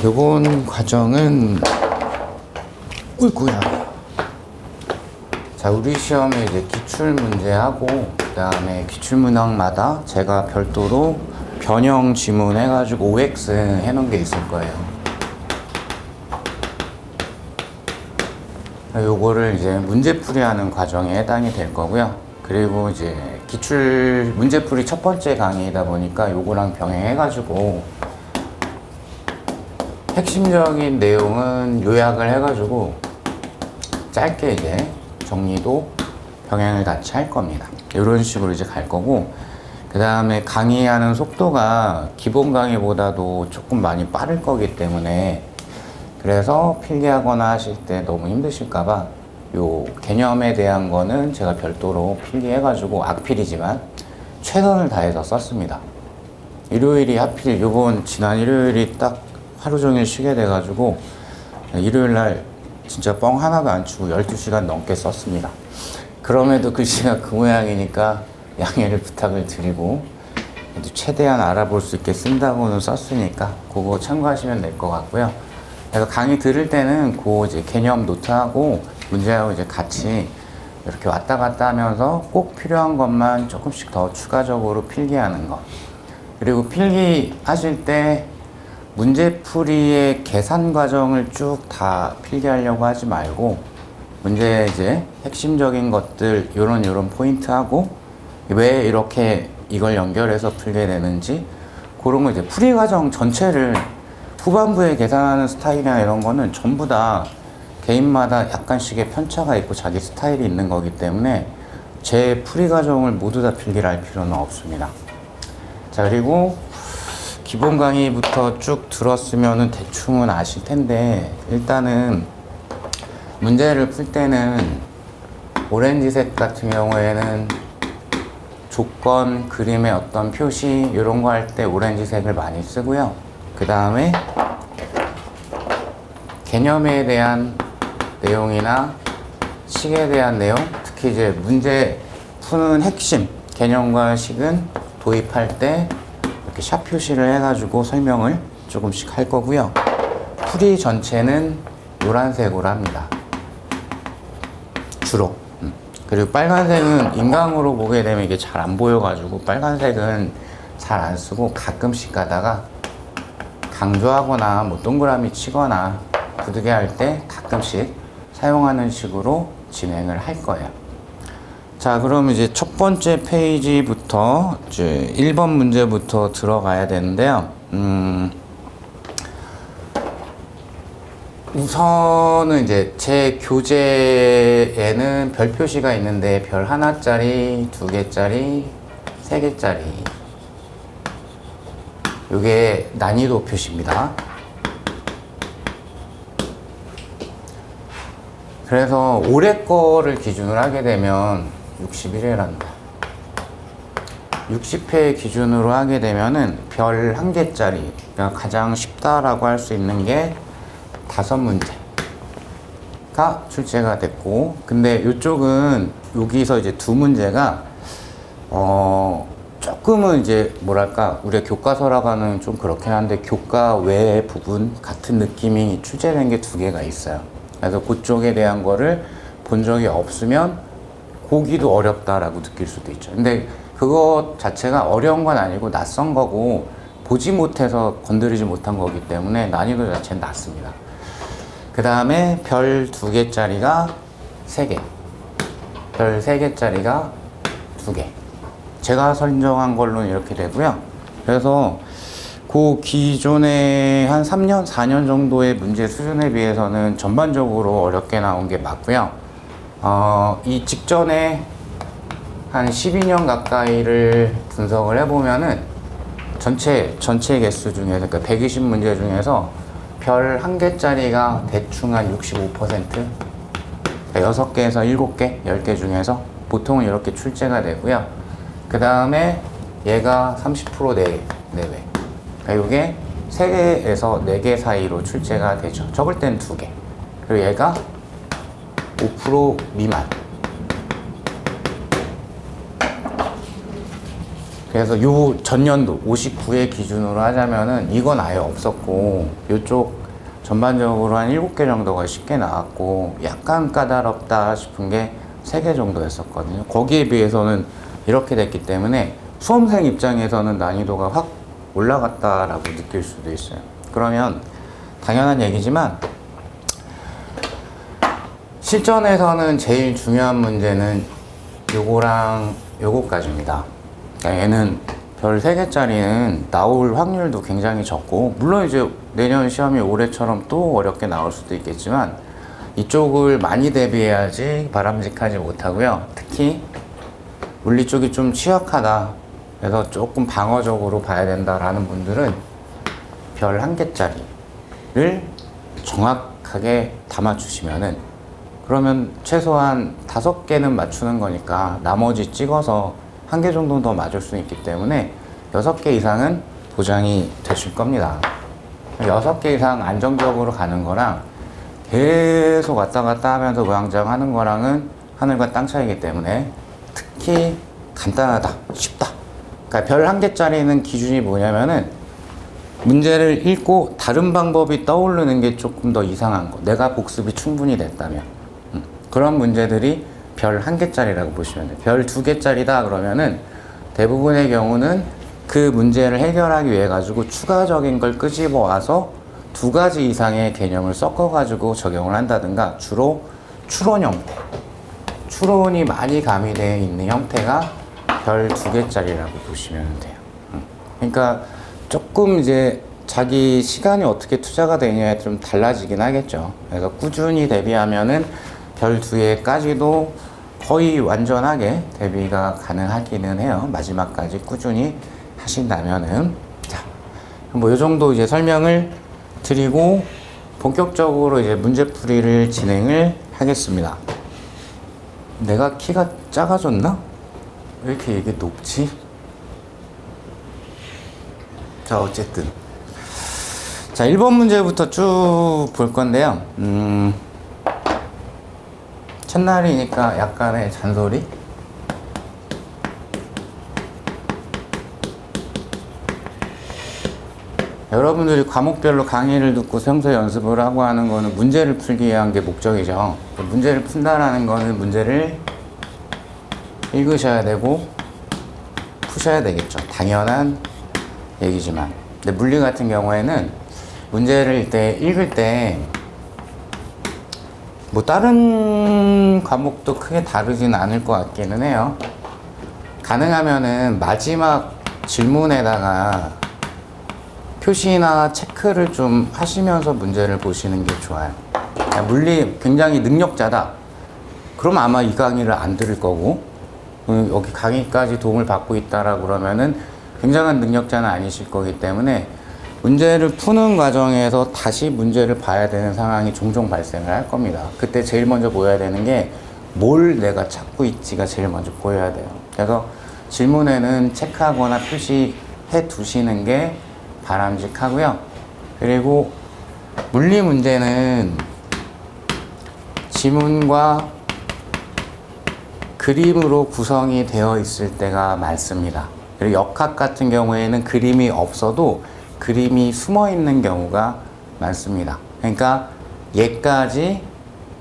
요번 과정은 자, 우리 시험에 이제 기출 문제하고 그 다음에 기출 문항마다 제가 별도로 변형 지문 해가지고 OX 해놓은 게 있을 거예요. 요거를 이제 문제풀이하는 과정에 해당이 될 거고요. 그리고 이제 기출 문제풀이 첫 번째 강의이다 보니까 요거랑 병행해가지고 핵심적인 내용은 요약을 해가지고 짧게 이제 정리도 병행을 같이 할 겁니다. 이런 식으로 이제 갈 거고, 그 다음에 강의하는 속도가 기본 강의보다도 조금 많이 빠를 거기 때문에, 그래서 필기하거나 하실 때 너무 힘드실까봐 요 개념에 대한 거는 제가 별도로 필기해가지고 악필이지만 최선을 다해서 썼습니다. 일요일이 하필 요번 지난 일요일이 딱 하루 종일 쉬게 돼가지고 일요일 날 진짜 뻥 하나도 안 치고 12시간 넘게 썼습니다. 그럼에도 글씨가 그 모양이니까 양해를 부탁을 드리고 최대한 알아볼 수 있게 쓴다고는 썼으니까 그거 참고하시면 될 것 같고요. 그래서 강의 들을 때는 그 이제 개념 노트하고 문제하고 이제 같이 이렇게 왔다 갔다 하면서 꼭 필요한 것만 조금씩 더 추가적으로 필기하는 거. 그리고 필기하실 때 문제풀이의 계산 과정을 쭉 다 필기하려고 하지 말고 문제 이제 핵심적인 것들 요런 포인트하고 왜 이렇게 이걸 연결해서 풀게 되는지 그런 거 이제 풀이 과정 전체를 후반부에 계산하는 스타일이나 이런 거는 전부 다 개인마다 약간씩의 편차가 있고 자기 스타일이 있는 거기 때문에 제 풀이 과정을 모두 다 필기를 할 필요는 없습니다. 자, 그리고 기본 강의부터 쭉 들었으면은 대충은 아실 텐데, 일단은 문제를 풀 때는 오렌지색 같은 경우에는 조건, 그림의 어떤 표시 이런 거 할 때 오렌지색을 많이 쓰고요. 그 다음에 개념에 대한 내용이나 식에 대한 내용, 특히 이제 문제 푸는 핵심 개념과 식은 도입할 때 이렇게 샵 표시를 해가지고 설명을 조금씩 할 거고요. 풀이 전체는 노란색으로 합니다. 주로. 그리고 빨간색은 인강으로 보게 되면 이게 잘 안 보여가지고 빨간색은 잘 안 쓰고 가끔씩 가다가 강조하거나 뭐 동그라미 치거나 부득이 할 때 가끔씩 사용하는 식으로 진행을 할 거예요. 자, 그럼 이제 첫 번째 페이지부터 이제 1번 문제부터 들어가야 되는데요. 우선은 이제 제 교재에는 별 표시가 있는데 별 하나짜리, 2개짜리, 3개짜리. 이게 난이도 표시입니다. 그래서 올해 거를 기준으로 하게 되면 61회란다. 60회 기준으로 하게 되면은 별 1개짜리, 그러니까 가장 쉽다라고 할 수 있는 게 5문제가 출제가 됐고, 근데 이쪽은 여기서 이제 2문제가 조금은 이제 뭐랄까 우리가 교과서라고 하는 좀 그렇긴 한데 교과 외의 부분 같은 느낌이 출제된 게 2개가 있어요. 그래서 그쪽에 대한 거를 본 적이 없으면 보기도 어렵다라고 느낄 수도 있죠. 근데 그것 자체가 어려운 건 아니고 낯선 거고 보지 못해서 건드리지 못한 거기 때문에 난이도 자체는 낮습니다. 그 다음에 별 2개짜리가 3개, 별 3개짜리가 2개. 제가 선정한 걸로는 이렇게 되고요. 그래서 그 기존에 한 3년, 4년 정도의 문제 수준에 비해서는 전반적으로 어렵게 나온 게 맞고요. 이 직전에 한 12년 가까이를 분석을 해보면은 전체 개수 중에서, 그러니까 120문제 중에서 별 1개짜리가 대충 한 65%, 그러니까 6개에서 7개, 10개 중에서 보통은 이렇게 출제가 되고요. 그 다음에 얘가 30% 내외. 그러니까 이게 3개에서 4개 사이로 출제가 되죠. 적을 땐 2개. 그리고 얘가 5% 미만. 그래서 요 전년도 59회 기준으로 하자면은 이건 아예 없었고 요쪽 전반적으로 한 7개 정도가 쉽게 나왔고 약간 까다롭다 싶은 게 3개 정도였었거든요. 거기에 비해서는 이렇게 됐기 때문에 수험생 입장에서는 난이도가 확 올라갔다라고 느낄 수도 있어요. 그러면 당연한 얘기지만 실전에서는 제일 중요한 문제는 요거랑 요거까지입니다. 그러니까 얘는 별 3개짜리는 나올 확률도 굉장히 적고, 물론 이제 내년 시험이 올해처럼 또 어렵게 나올 수도 있겠지만 이쪽을 많이 대비해야지 바람직하지 못하고요. 특히 물리 쪽이 좀 취약하다, 그래서 조금 방어적으로 봐야 된다라는 분들은 별 1개짜리를 정확하게 담아주시면은, 그러면 최소한 5개는 맞추는 거니까 나머지 찍어서 1개 정도는 더 맞을 수 있기 때문에 6개 이상은 보장이 되실 겁니다. 6개 이상 안정적으로 가는 거랑 계속 왔다 갔다 하면서 우왕좌왕 하는 거랑은 하늘과 땅 차이기 때문에 특히 간단하다, 쉽다. 그러니까 별 1개짜리는 기준이 뭐냐면은 문제를 읽고 다른 방법이 떠오르는 게 조금 더 이상한 거, 내가 복습이 충분히 됐다면 그런 문제들이 별 1개짜리라고 보시면 돼요. 별 2개짜리다 그러면은 대부분의 경우는 그 문제를 해결하기 위해 가지고 추가적인 걸 끄집어 와서 2가지 이상의 개념을 섞어 가지고 적용을 한다든가, 주로 추론 형태, 추론이 많이 가미되어 있는 형태가 별 2개짜리라고 보시면 돼요. 그러니까 조금 이제 자기 시간이 어떻게 투자가 되냐에 좀 달라지긴 하겠죠. 그래서 꾸준히 대비하면은 별 2개까지도 거의 완전하게 대비가 가능하기는 해요. 마지막까지 꾸준히 하신다면은. 자, 뭐 요 정도 이제 설명을 드리고 본격적으로 이제 문제풀이를 진행을 하겠습니다. 내가 키가 작아졌나? 왜 이렇게 이게 높지? 자, 어쨌든. 자, 1번 문제부터 쭉 볼 건데요. 첫날이니까 약간의 잔소리? 여러분들이 과목별로 강의를 듣고 평소에 연습을 하고 하는 거는 문제를 풀기 위한 게 목적이죠. 문제를 푼다라는 거는 문제를 읽으셔야 되고 푸셔야 되겠죠. 당연한 얘기지만. 근데 물리 같은 경우에는 문제를 읽을 때 뭐 다른 과목도 크게 다르지는 않을 것 같기는 해요. 가능하면은 마지막 질문에다가 표시나 체크를 좀 하시면서 문제를 보시는 게 좋아요. 물리 굉장히 능력자다, 그럼 아마 이 강의를 안 들을 거고, 여기 강의까지 도움을 받고 있다라고 그러면은 굉장한 능력자는 아니실 거기 때문에 문제를 푸는 과정에서 다시 문제를 봐야 되는 상황이 종종 발생을 할 겁니다. 그때 제일 먼저 보여야 되는 게 뭘 내가 찾고 있지가 제일 먼저 보여야 돼요. 그래서 질문에는 체크하거나 표시해 두시는 게 바람직하고요. 그리고 물리 문제는 지문과 그림으로 구성이 되어 있을 때가 많습니다. 그리고 역학 같은 경우에는 그림이 없어도 그림이 숨어 있는 경우가 많습니다. 그러니까 얘까지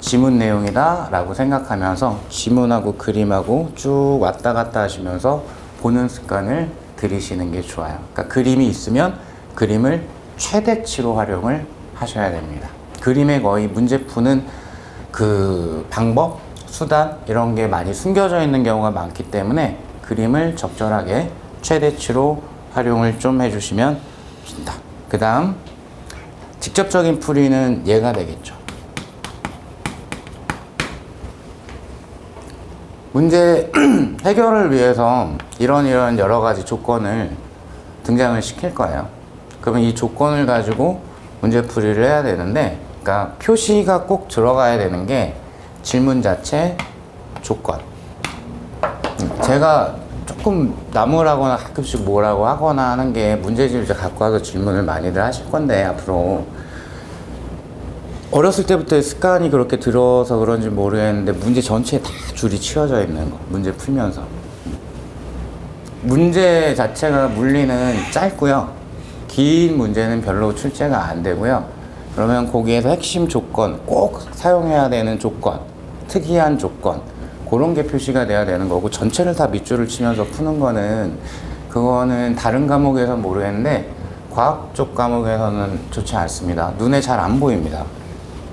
지문 내용이다 라고 생각하면서 지문하고 그림하고 쭉 왔다 갔다 하시면서 보는 습관을 들이시는 게 좋아요. 그러니까 그림이 있으면 그림을 최대치로 활용을 하셔야 됩니다. 그림에 거의 문제 푸는 그 방법, 수단 이런 게 많이 숨겨져 있는 경우가 많기 때문에 그림을 적절하게 최대치로 활용을 좀 해주시면 좋습니다. 그 다음 직접적인 풀이는 얘가 되겠죠. 문제 해결을 위해서 이런 여러 가지 조건을 등장을 시킬 거예요. 그러면 이 조건을 가지고 문제풀이를 해야 되는데, 그러니까 표시가 꼭 들어가야 되는 게 질문 자체, 조건. 제가 조금 나무라거나 가끔씩 뭐라고 하거나 하는 게 문제집을 갖고 와서 질문을 많이들 하실 건데, 앞으로 어렸을 때부터의 습관이 그렇게 들어서 그런지 모르겠는데 문제 전체에 다 줄이 치워져 있는 거, 문제 풀면서. 문제 자체가 물리는 짧고요. 긴 문제는 별로 출제가 안 되고요. 그러면 거기에서 핵심 조건, 꼭 사용해야 되는 조건, 특이한 조건, 그런 게 표시가 돼야 되는 거고, 전체를 다 밑줄을 치면서 푸는 거는 그거는 다른 과목에서 모르겠는데 과학 쪽 과목에서는 좋지 않습니다. 눈에 잘 안 보입니다.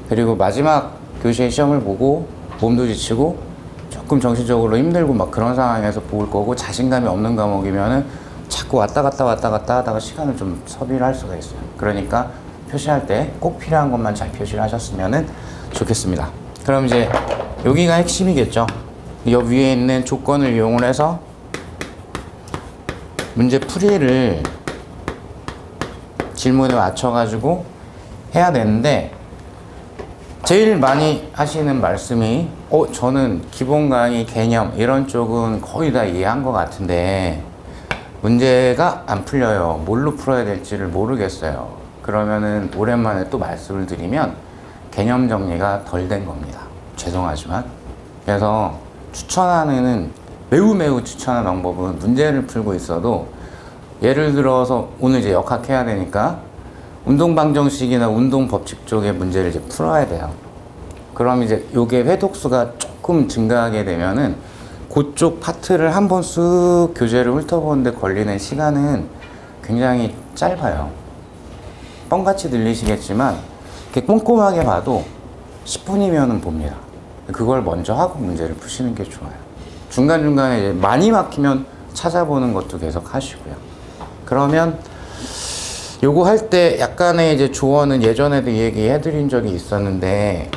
그리고 마지막 교시의 시험을 보고 몸도 지치고 조금 정신적으로 힘들고 막 그런 상황에서 볼 거고, 자신감이 없는 과목이면은 자꾸 왔다 갔다 하다가 시간을 좀 소비를 할 수가 있어요. 그러니까 표시할 때 꼭 필요한 것만 잘 표시를 하셨으면 좋겠습니다. 그럼 이제 여기가 핵심이겠죠. 이 위에 있는 조건을 이용을 해서 문제 풀이를 질문에 맞춰가지고 해야 되는데, 제일 많이 하시는 말씀이 저는 기본 강의 개념 이런 쪽은 거의 다 이해한 것 같은데 문제가 안 풀려요. 뭘로 풀어야 될지를 모르겠어요. 그러면은 오랜만에 또 말씀을 드리면 개념 정리가 덜 된 겁니다. 죄송하지만. 그래서 매우 추천하는 방법은, 문제를 풀고 있어도 예를 들어서 오늘 이제 역학해야 되니까 운동방정식이나 운동법칙 쪽의 문제를 이제 풀어야 돼요. 그럼 이제 요게 회독수가 조금 증가하게 되면은 그쪽 파트를 한번 쓱 교재를 훑어보는데 걸리는 시간은 굉장히 짧아요. 뻥같이 들리시겠지만 이렇게 꼼꼼하게 봐도 10분이면은 봅니다. 그걸 먼저 하고 문제를 푸시는 게 좋아요. 중간중간에 이제 많이 막히면 찾아보는 것도 계속 하시고요. 그러면 요거 할 때 약간의 이제 조언은 예전에도 얘기해 드린 적이 있었는데,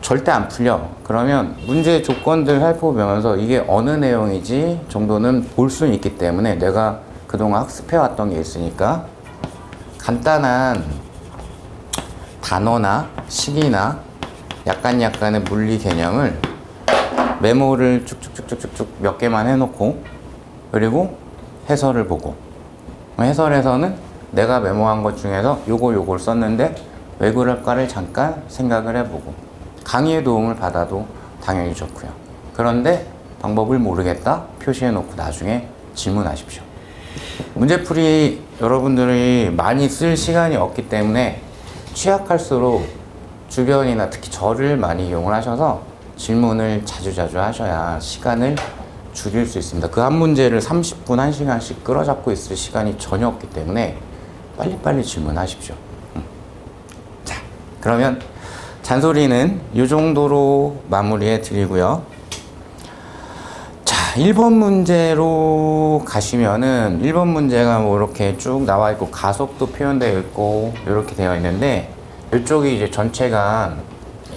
절대 안 풀려. 그러면 문제 조건들 살펴보면서 이게 어느 내용이지 정도는 볼 수는 있기 때문에, 내가 그동안 학습해 왔던 게 있으니까 간단한 단어나 식이나 약간의 물리 개념을 메모를 쭉쭉쭉쭉쭉 몇 개만 해놓고, 그리고 해설을 보고, 해설에서는 내가 메모한 것 중에서 요걸 썼는데 왜 그럴까를 잠깐 생각을 해보고, 강의의 도움을 받아도 당연히 좋고요. 그런데 방법을 모르겠다 표시해놓고 나중에 질문하십시오. 문제풀이 여러분들이 많이 쓸 시간이 없기 때문에 취약할수록 주변이나 특히 저를 많이 이용을 하셔서 질문을 자주자주 하셔야 시간을 줄일 수 있습니다. 그 한 문제를 30분, 1시간씩 끌어잡고 있을 시간이 전혀 없기 때문에 빨리빨리 질문하십시오. 자, 그러면 잔소리는 이 정도로 마무리해 드리고요. 자, 1번 문제로 가시면은 1번 문제가 뭐 이렇게 쭉 나와 있고 가속도 표현되어 있고 이렇게 되어 있는데, 이쪽이 이제 전체가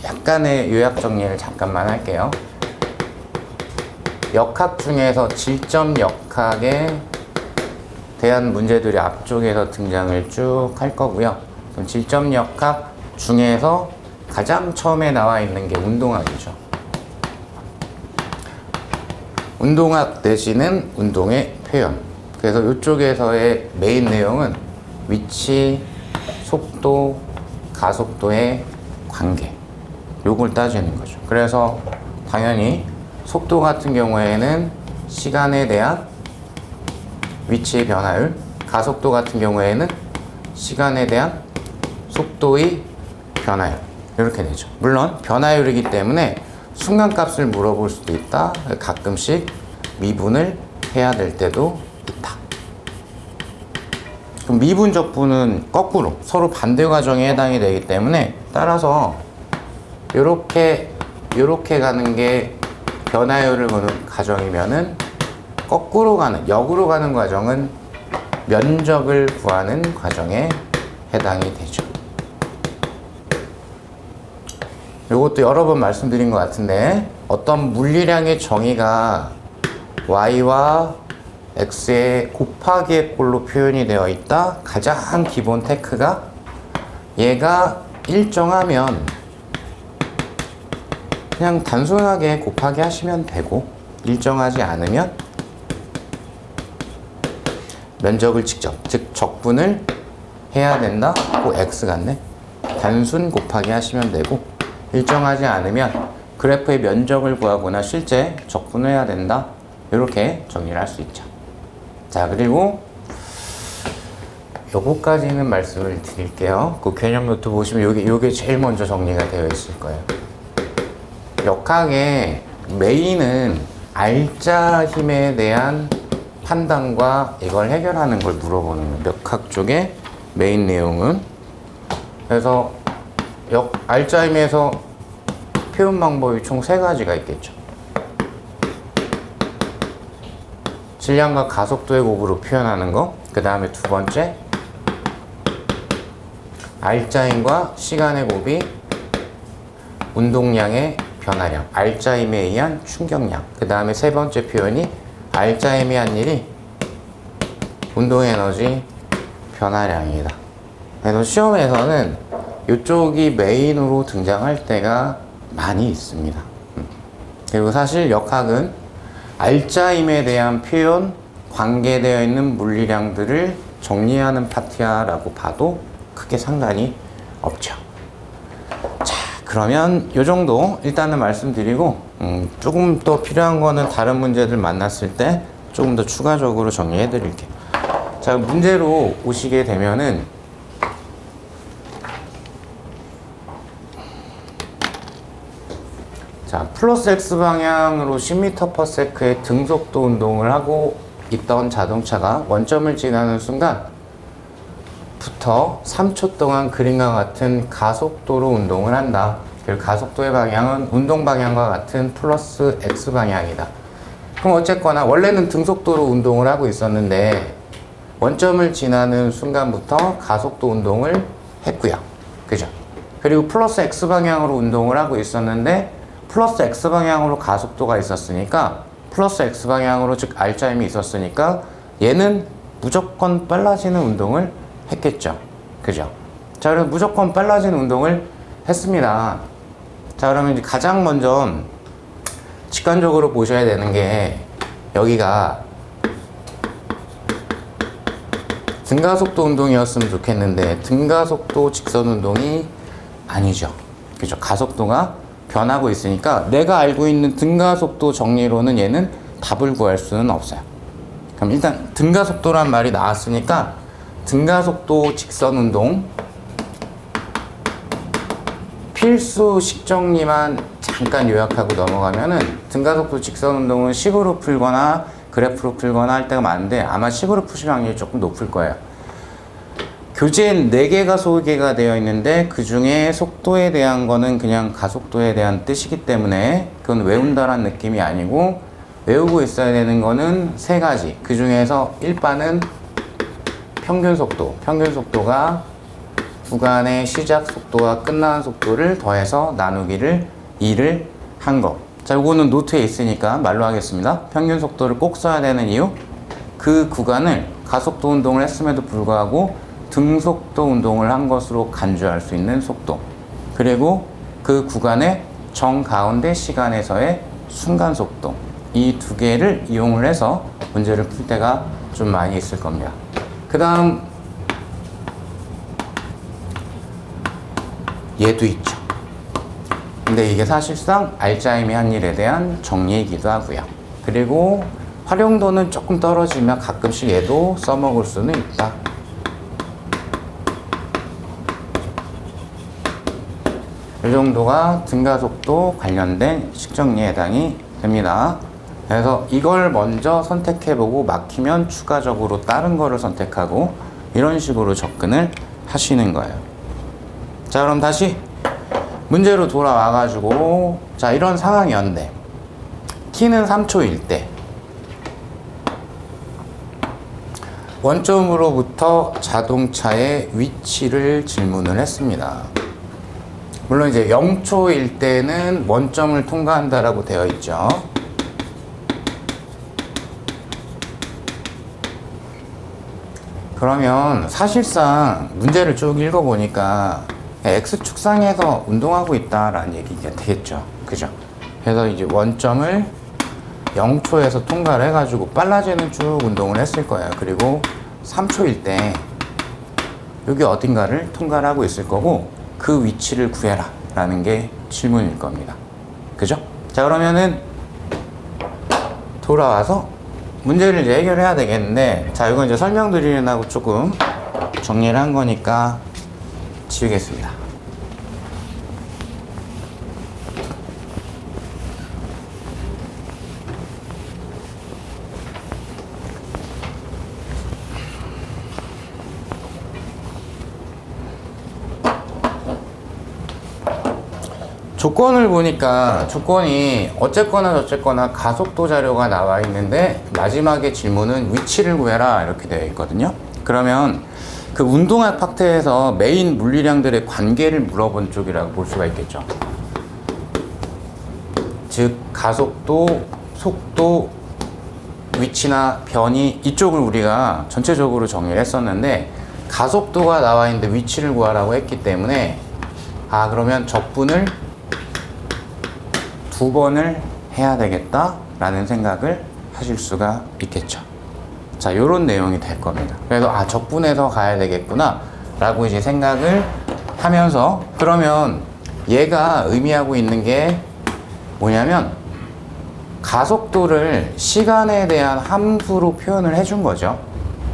약간의 요약 정리를 잠깐만 할게요. 역학 중에서 질점 역학에 대한 문제들이 앞쪽에서 등장을 쭉 할 거고요. 그럼 질점 역학 중에서 가장 처음에 나와 있는 게 운동학이죠. 운동학 내지는 운동의 표현. 그래서 이쪽에서의 메인 내용은 위치, 속도, 가속도의 관계, 요걸 따지는 거죠. 그래서 당연히 속도 같은 경우에는 시간에 대한 위치의 변화율, 가속도 같은 경우에는 시간에 대한 속도의 변화율, 이렇게 되죠. 물론 변화율이기 때문에 순간값을 물어볼 수도 있다. 가끔씩 미분을 해야 될 때도 있다. 그럼 미분 적분은 거꾸로 서로 반대 과정에 해당이 되기 때문에, 따라서 요렇게 가는 게 변화율을 보는 과정이면은, 거꾸로 가는, 역으로 가는 과정은 면적을 구하는 과정에 해당이 되죠. 이것도 여러 번 말씀드린 것 같은데, 어떤 물리량의 정의가 y와 x의 곱하기의 꼴로 표현이 되어 있다. 가장 기본 테크가, 얘가 일정하면 그냥 단순하게 곱하기 하시면 되고, 일정하지 않으면 면적을 직접, 즉 적분을 해야 된다. 꼭 x 같네. 단순 곱하기 하시면 되고, 일정하지 않으면 그래프의 면적을 구하거나 실제 적분을 해야 된다. 이렇게 정리를 할 수 있죠. 자, 그리고 요거까지는 말씀을 드릴게요. 그 개념 노트 보시면 요게 제일 먼저 정리가 되어 있을 거예요. 역학의 메인은 알짜 힘에 대한 판단과 이걸 해결하는 걸 물어보는 거예요. 역학 쪽의 메인 내용은. 그래서 알짜 힘에서 표현 방법이 총 3가지가 있겠죠. 질량과 가속도의 곱으로 표현하는 거. 그 다음에 두 번째, 알짜힘과 시간의 곱이 운동량의 변화량, 알짜힘에 의한 충격량. 그 다음에 세 번째 표현이 알짜힘이 한 일이 운동에너지 변화량이다. 그래서 시험에서는 이쪽이 메인으로 등장할 때가 많이 있습니다. 그리고 사실 역학은 알짜힘에 대한 표현, 관계되어 있는 물리량들을 정리하는 파트야라고 봐도 크게 상관이 없죠. 자, 그러면 이 정도 일단은 말씀드리고 조금 더 필요한 거는 다른 문제들 만났을 때 조금 더 추가적으로 정리해 드릴게요. 자, 문제로 오시게 되면은 자, 플러스 X 방향으로 10m/s의 등속도 운동을 하고 있던 자동차가 원점을 지나는 순간 부터 3초 동안 그림과 같은 가속도로 운동을 한다. 그리고 가속도의 방향은 운동 방향과 같은 플러스 X 방향이다. 그럼 어쨌거나 원래는 등속도로 운동을 하고 있었는데 원점을 지나는 순간부터 가속도 운동을 했고요. 그죠? 그리고 플러스 X 방향으로 운동을 하고 있었는데 플러스 X 방향으로 가속도가 있었으니까 플러스 X 방향으로 즉 알짜힘이 있었으니까 얘는 무조건 빨라지는 운동을 했겠죠. 그죠? 자, 그래서 무조건 빨라지는 운동을 했습니다. 자, 그러면 이제 가장 먼저 직관적으로 보셔야 되는 게 여기가 등가속도 운동이었으면 좋겠는데 등가속도 직선 운동이 아니죠. 그죠? 가속도가 변하고 있으니까 내가 알고 있는 등가속도 정리로는 얘는 답을 구할 수는 없어요. 그럼 일단 등가속도란 말이 나왔으니까 등가속도 직선 운동 필수식 정리만 잠깐 요약하고 넘어가면은 등가속도 직선 운동은 식으로 풀거나 그래프로 풀거나 할 때가 많은데 아마 식으로 푸실 확률이 조금 높을 거예요. 교재엔 4개가 소개가 되어 있는데 그 중에 속도에 대한 거는 그냥 가속도에 대한 뜻이기 때문에 그건 외운다란 느낌이 아니고 외우고 있어야 되는 거는 3가지. 그 중에서 1반은 평균 속도. 평균 속도가 구간의 시작 속도와 끝나는 속도를 더해서 나누기를 2를 한 거. 자, 요거는 노트에 있으니까 말로 하겠습니다. 평균 속도를 꼭 써야 되는 이유. 그 구간을 가속도 운동을 했음에도 불구하고 등속도 운동을 한 것으로 간주할 수 있는 속도. 그리고 그 구간의 정가운데 시간에서의 순간 속도. 이 2개를 이용을 해서 문제를 풀 때가 좀 많이 있을 겁니다. 그 다음 얘도 있죠. 근데 이게 사실상 알짜힘이 한 일에 대한 정리이기도 하고요. 그리고 활용도는 조금 떨어지면 가끔씩 얘도 써먹을 수는 있다. 이 정도가 등가속도 관련된 식정리에 해당이 됩니다. 그래서 이걸 먼저 선택해보고 막히면 추가적으로 다른 거를 선택하고 이런 식으로 접근을 하시는 거예요. 자, 그럼 다시 문제로 돌아와가지고 자, 이런 상황이었는데 t는 3초일 때 원점으로부터 자동차의 위치를 질문을 했습니다. 물론 이제 0초일 때는 원점을 통과한다라고 되어 있죠. 그러면 사실상 문제를 쭉 읽어보니까 X축상에서 운동하고 있다라는 얘기가 되겠죠. 그죠? 그래서 이제 원점을 0초에서 통과를 해가지고 빨라지는 쭉 운동을 했을 거예요. 그리고 3초일 때 여기 어딘가를 통과를 하고 있을 거고 그 위치를 구해라 라는 게 질문일 겁니다. 그죠? 자, 그러면은 돌아와서 문제를 이제 해결해야 되겠는데, 자, 이건 이제 설명드리려고 조금 정리를 한 거니까 지우겠습니다. 조건을 보니까 조건이 어쨌거나 저쨌거나 가속도 자료가 나와 있는데 마지막에 질문은 위치를 구해라 이렇게 되어 있거든요. 그러면 그 운동학 파트에서 메인 물리량들의 관계를 물어본 쪽이라고 볼 수가 있겠죠. 즉 가속도, 속도, 위치나 변이, 이쪽을 우리가 전체적으로 정리를 했었는데 가속도가 나와 있는데 위치를 구하라고 했기 때문에, 아, 그러면 적분을 2번을 해야 되겠다 라는 생각을 하실 수가 있겠죠. 자, 요런 내용이 될 겁니다. 그래서 아, 적분해서 가야 되겠구나 라고 이제 생각을 하면서, 그러면 얘가 의미하고 있는 게 뭐냐면 가속도를 시간에 대한 함수로 표현을 해준 거죠.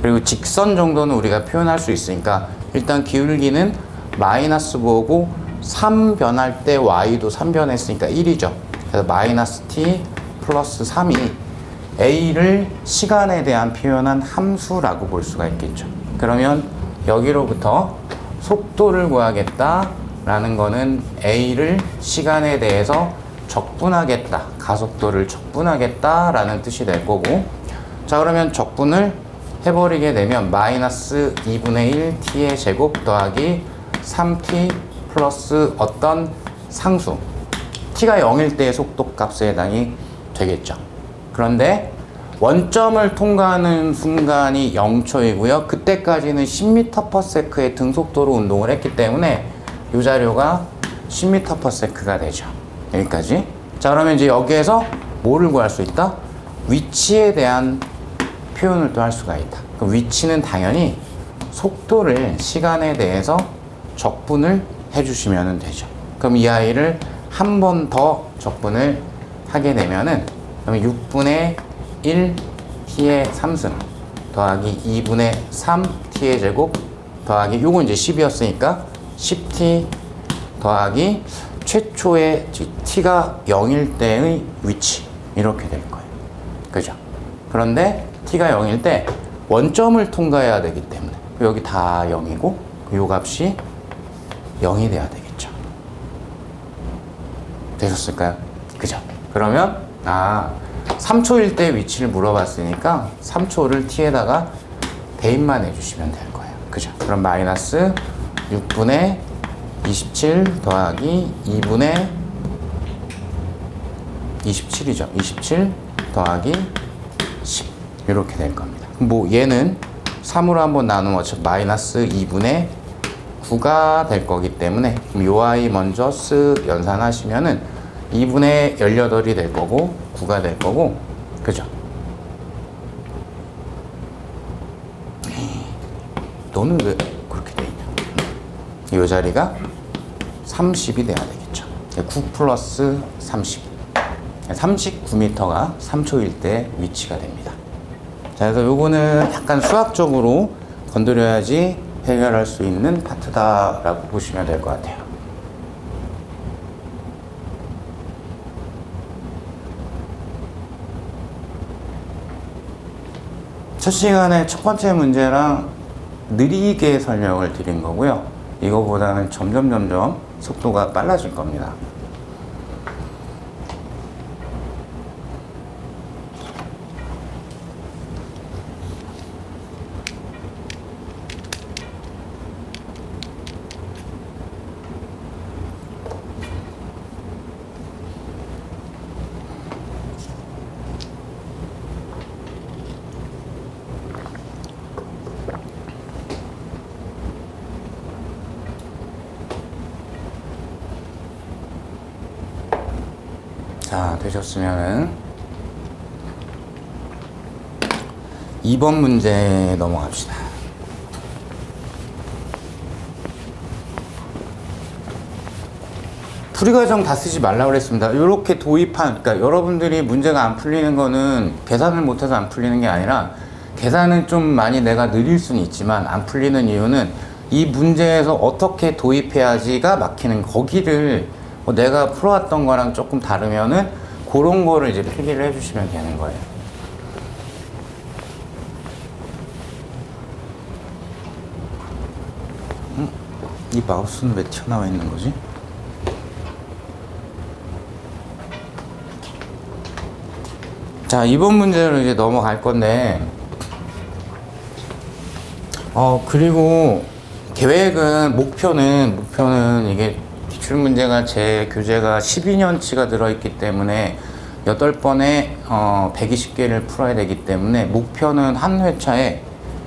그리고 직선 정도는 우리가 표현할 수 있으니까 일단 기울기는 마이너스 보고 3 변할 때 y도 3 변했으니까 1이죠. 그래서 마이너스 t 플러스 3이 a를 시간에 대한 표현한 함수라고 볼 수가 있겠죠. 그러면 여기로부터 속도를 구하겠다 라는 거는 a를 시간에 대해서 적분하겠다, 가속도를 적분하겠다 라는 뜻이 될 거고, 자, 그러면 적분을 해버리게 되면 마이너스 2분의 1 t의 제곱 더하기 3t 플러스 어떤 상수, t가 0일 때의 속도 값에 해당이 되겠죠. 그런데 원점을 통과하는 순간이 0초이고요. 그때까지는 10m/s의 등속도로 운동을 했기 때문에 이 자료가 10m/s가 되죠. 여기까지. 자, 그러면 이제 여기에서 뭐를 구할 수 있다? 위치에 대한 표현을 또 할 수가 있다. 그럼 위치는 당연히 속도를 시간에 대해서 적분을 해주시면 되죠. 그럼 이 아이를 한 번 더 적분을 하게 되면은, 그러면 6분의 1 t의 3승 더하기 2분의 3 t의 제곱 더하기, 요건 이제 10이었으니까 10t 더하기 최초의 t가 0일 때의 위치, 이렇게 될 거예요. 그죠? 그런데 t가 0일 때 원점을 통과해야 되기 때문에 여기 다 0이고 요 값이 0이 돼야 되겠죠. 되셨을까요? 그죠? 그러면 3초일 때 위치를 물어봤으니까 3초를 t에다가 대입만 해주시면 될 거예요. 그죠? 그럼 마이너스 6분의 27 더하기 2분의 27이죠. 27 더하기 10 이렇게 될 겁니다. 뭐 얘는 3으로 한번 나누면 어차피 마이너스 2분의 9가 될 거기 때문에 요 아이 먼저 쓱 연산하시면은 2분의 18이 될 거고 9가 될 거고, 그죠? 너는 왜 그렇게 돼 있냐? 이 자리가 30이 돼야 되겠죠. 9 플러스 30. 39m가 3초일 때 위치가 됩니다. 자, 그래서 요거는 약간 수학적으로 건드려야지 해결할 수 있는 파트다라고 보시면 될 것 같아요. 첫 시간에 첫 번째 문제랑 느리게 설명을 드린 거고요. 이거보다는 점점 속도가 빨라질 겁니다. 자, 되셨으면은 2번 문제 넘어갑시다. 풀이 과정 다 쓰지 말라고 그랬습니다. 이렇게 도입한, 그러니까 여러분들이 문제가 안 풀리는 거는 계산을 못해서 안 풀리는 게 아니라, 계산은 좀 많이 내가 느릴 수는 있지만 안 풀리는 이유는 이 문제에서 어떻게 도입해야지가 막히는, 거기를 내가 풀어왔던 거랑 조금 다르면은 그런 거를 이제 필기를 해주시면 되는 거예요. 이 마우스는 왜 튀어나와 있는 거지? 자, 이번 문제로 이제 넘어갈 건데, 그리고 계획은, 목표는 이게 기출문제가 제 교재가 12년치가 들어있기 때문에 8번에 120개를 풀어야 되기 때문에 목표는 한 회차에,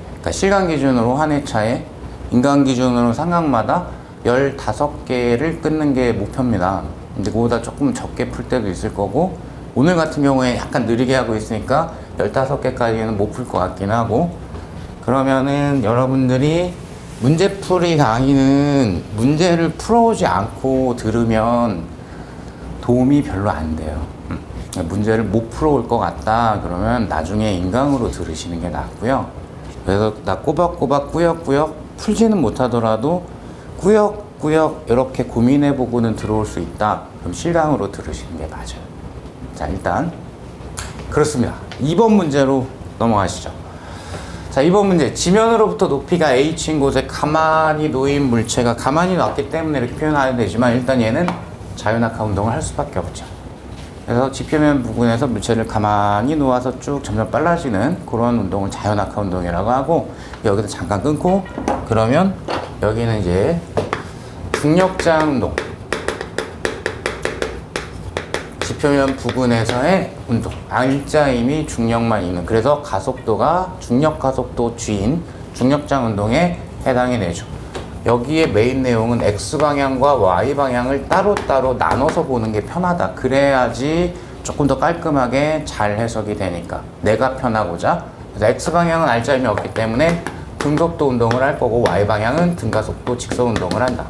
그러니까 시간 기준으로 한 회차에, 인간 기준으로 상강마다 15개를 끊는 게 목표입니다. 근데 그보다 조금 적게 풀 때도 있을 거고, 오늘 같은 경우에 약간 느리게 하고 있으니까 15개까지는 못 풀 것 같긴 하고, 그러면은 여러분들이 문제풀이 강의는 문제를 풀어오지 않고 들으면 도움이 별로 안 돼요. 문제를 못 풀어올 것 같다 그러면 나중에 인강으로 들으시는 게 낫고요. 그래서 나 꼬박꼬박 꾸역꾸역 풀지는 못하더라도 꾸역꾸역 이렇게 고민해보고는 들어올 수 있다. 그럼 실강으로 들으시는 게 맞아요. 자, 일단 그렇습니다. 2번 문제로 넘어가시죠. 자, 2번 문제. 지면으로부터 높이가 h인 곳에 가만히 놓인 물체가, 가만히 놨기 때문에 이렇게 표현하면 되지만 일단 얘는 자유낙하 운동을 할 수밖에 없죠. 그래서 지표면 부근에서 물체를 가만히 놓아서 쭉 점점 빨라지는 그런 운동을 자유낙하 운동이라고 하고, 여기서 잠깐 끊고, 그러면 여기는 이제 중력장 운동, 지표면 부근에서의 운동, R자임이 중력만 있는, 그래서 가속도가 중력 가속도 G인 중력장 운동에 해당이 되죠. 여기에 메인 내용은 X방향과 Y방향을 따로따로 나눠서 보는 게 편하다. 그래야지 조금 더 깔끔하게 잘 해석이 되니까, 내가 편하고자. 그래서 X방향은 R자임이 없기 때문에 등속도 운동을 할 거고, Y방향은 등가속도 직선 운동을 한다.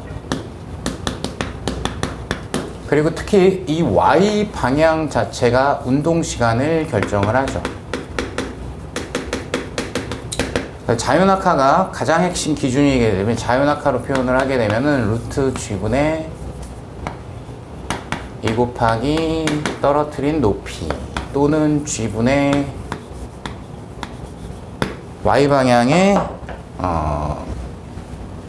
그리고 특히 이 Y방향 자체가 운동 시간을 결정을 하죠. 자유낙하가 가장 핵심 기준이게 되면, 자유낙하로 표현을 하게 되면은 루트 G분의 2 곱하기 떨어뜨린 높이 또는 G분의 Y방향의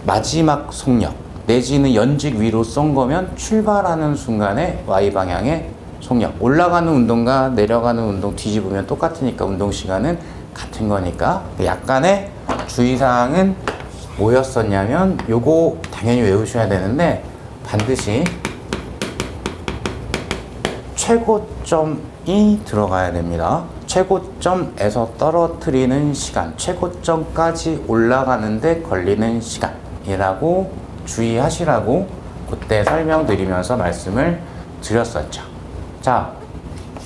마지막 속력 내지는 연직 위로 쏜 거면 출발하는 순간에 Y방향의 속력, 올라가는 운동과 내려가는 운동 뒤집으면 똑같으니까 운동 시간은 같은 거니까, 약간의 주의사항은 뭐였었냐면, 요거 당연히 외우셔야 되는데 반드시 최고점이 들어가야 됩니다. 최고점에서 떨어뜨리는 시간, 최고점까지 올라가는데 걸리는 시간이라고 주의하시라고 그때 설명드리면서 말씀을 드렸었죠. 자,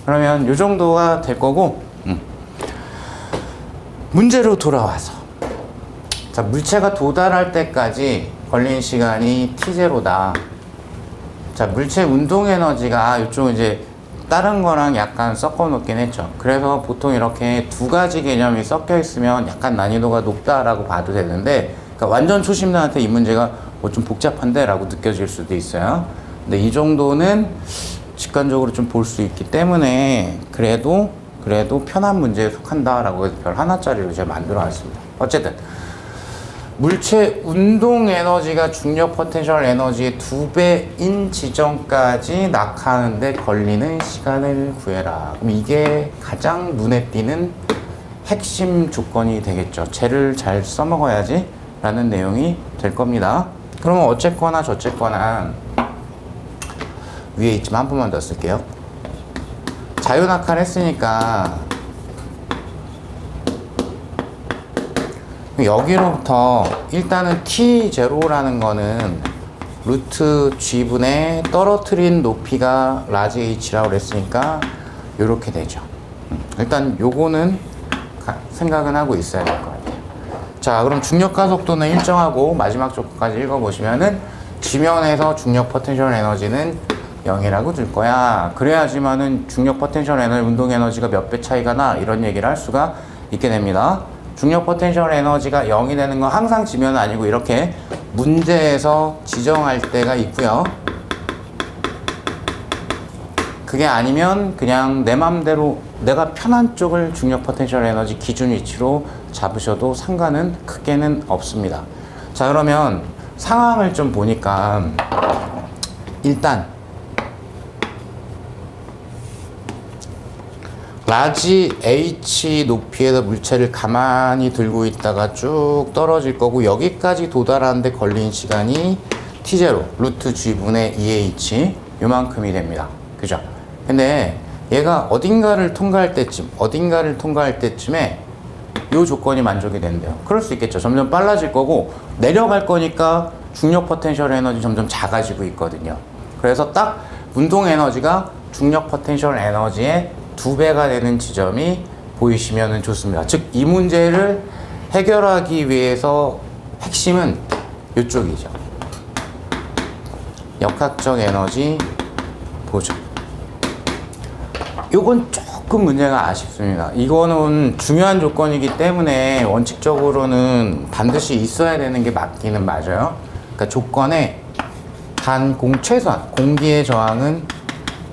그러면 요 정도가 될 거고, 문제로 돌아와서, 자, 물체가 도달할 때까지 걸린 시간이 t0다. 자, 물체 운동 에너지가, 이쪽 이제 다른 거랑 약간 섞어 놓긴 했죠. 그래서 보통 이렇게 두 가지 개념이 섞여 있으면 약간 난이도가 높다라고 봐도 되는데, 그러니까 완전 초심자한테 이 문제가 좀 복잡한데 라고 느껴질 수도 있어요. 근데 이 정도는 직관적으로 좀 볼 수 있기 때문에 그래도 편한 문제에 속한다라고 해서 별 하나짜리로 제가 만들어 놨습니다. 어쨌든 물체 운동 에너지가 중력 포텐셜 에너지의 2배인 지점까지 낙하하는데 걸리는 시간을 구해라. 그럼 이게 가장 눈에 띄는 핵심 조건이 되겠죠. 쟤를 잘 써먹어야지 라는 내용이 될 겁니다. 그러면 어쨌거나 저쨌거나 위에 있지만 한 번만 더 쓸게요. 자유낙하를 했으니까 여기로부터 일단은 t0라는 거는 루트 g분의 떨어뜨린 높이가 라지 h라고 그랬으니까 요렇게 되죠. 일단 요거는 생각은 하고 있어야 될 것 같아요. 자, 그럼 중력 가속도는 일정하고, 마지막 조건까지 읽어보시면은 지면에서 중력 포텐셜 에너지는 0이라고 줄 거야. 그래야지만은 중력 포텐셜 에너지, 운동 에너지가 몇 배 차이가 나, 이런 얘기를 할 수가 있게 됩니다. 중력 포텐셜 에너지가 0이 되는 건 항상 지면 아니고 이렇게 문제에서 지정할 때가 있고요. 그게 아니면 그냥 내 맘대로 내가 편한 쪽을 중력 포텐셜 에너지 기준 위치로 잡으셔도 상관은 크게는 없습니다. 자, 그러면 상황을 좀 보니까 일단 라지 H 높이에서 물체를 가만히 들고 있다가 쭉 떨어질 거고, 여기까지 도달하는데 걸린 시간이 T0 루트 G분의 2H 요만큼이 됩니다. 그죠? 근데 얘가 어딘가를 통과할 때쯤에 요 조건이 만족이 된대요. 그럴 수 있겠죠. 점점 빨라질 거고 내려갈 거니까 중력 포텐셜 에너지 점점 작아지고 있거든요. 그래서 딱 운동 에너지가 중력 포텐셜 에너지의 2배가 되는 지점이 보이시면 좋습니다. 즉, 이 문제를 해결하기 위해서 핵심은 이쪽이죠. 역학적 에너지 보존. 요건 조금 문제가 아쉽습니다. 이거는 중요한 조건이기 때문에 원칙적으로는 반드시 있어야 되는 게 맞기는 맞아요. 그러니까 조건에 최소한 공기의 저항은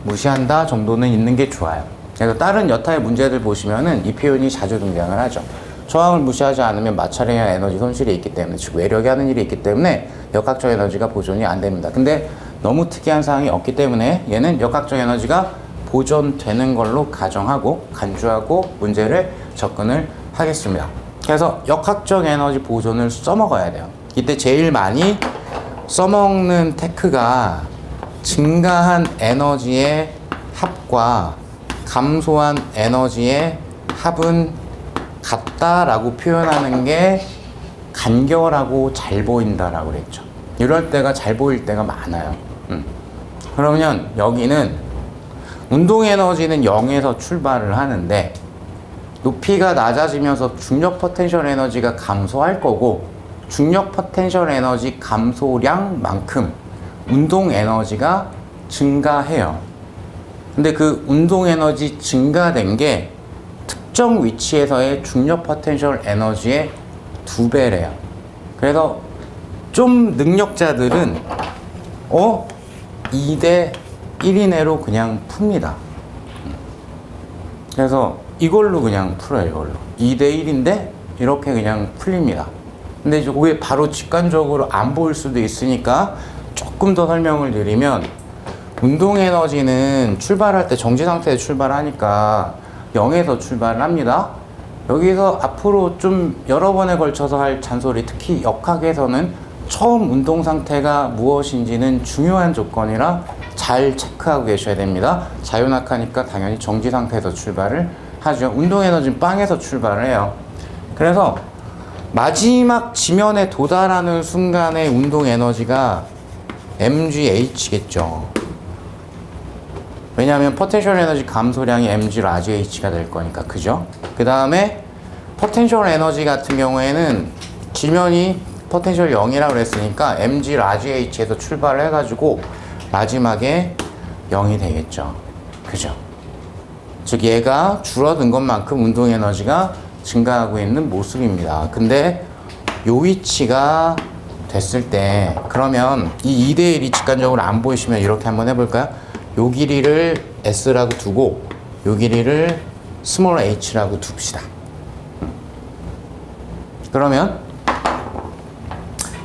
무시한다 정도는 있는 게 좋아요. 그래서 다른 여타의 문제들 보시면은 이 표현이 자주 등장을 하죠. 저항을 무시하지 않으면 마찰에 의한 에너지 손실이 있기 때문에, 즉 외력이 하는 일이 있기 때문에 역학적 에너지가 보존이 안 됩니다. 근데 너무 특이한 사항이 없기 때문에 얘는 역학적 에너지가 보존되는 걸로 가정하고 간주하고 문제를 접근을 하겠습니다. 그래서 역학적 에너지 보존을 써먹어야 돼요. 이때 제일 많이 써먹는 테크가 증가한 에너지의 합과 감소한 에너지의 합은 같다라고 표현하는 게 간결하고 잘 보인다라고 그랬죠. 이럴 때가 잘 보일 때가 많아요. 그러면 여기는 운동 에너지는 0에서 출발을 하는데 높이가 낮아지면서 중력 포텐셜 에너지가 감소할 거고, 중력 포텐셜 에너지 감소량만큼 운동 에너지가 증가해요. 근데 그 운동 에너지 증가된 게 특정 위치에서의 중력 포텐셜 에너지의 2배래요. 그래서 좀 능력자들은 2대 1 이내로 그냥 풉니다. 그래서 이걸로 그냥 풀어요. 이걸로 2대 1인데 이렇게 그냥 풀립니다. 근데 이제 그게 바로 직관적으로 안 보일 수도 있으니까 조금 더 설명을 드리면, 운동 에너지는 출발할 때 정지 상태에 출발하니까 0에서 출발을 합니다. 여기서 앞으로 좀 여러 번에 걸쳐서 할 잔소리, 특히 역학에서는 처음 운동 상태가 무엇인지는 중요한 조건이라 잘 체크하고 계셔야 됩니다. 자유낙하니까 당연히 정지 상태에서 출발을 하죠. 운동 에너지는 빵에서 출발을 해요. 그래서 마지막 지면에 도달하는 순간의 운동 에너지가 mgh겠죠. 왜냐하면 포텐셜 에너지 감소량이 mg 라지 h가 될 거니까. 그죠? 그 다음에 포텐셜 에너지 같은 경우에는 지면이 포텐셜 0이라고 그랬으니까 mg 라지 h에서 출발을 해가지고 마지막에 0이 되겠죠. 그죠? 즉 얘가 줄어든 것만큼 운동 에너지가 증가하고 있는 모습입니다. 근데 요 위치가 됐을 때, 그러면 이 2대 1이 직관적으로 안 보이시면 이렇게 한번 해볼까요? 요 길이를 s라고 두고 요 길이를 스몰 h라고 둡시다. 그러면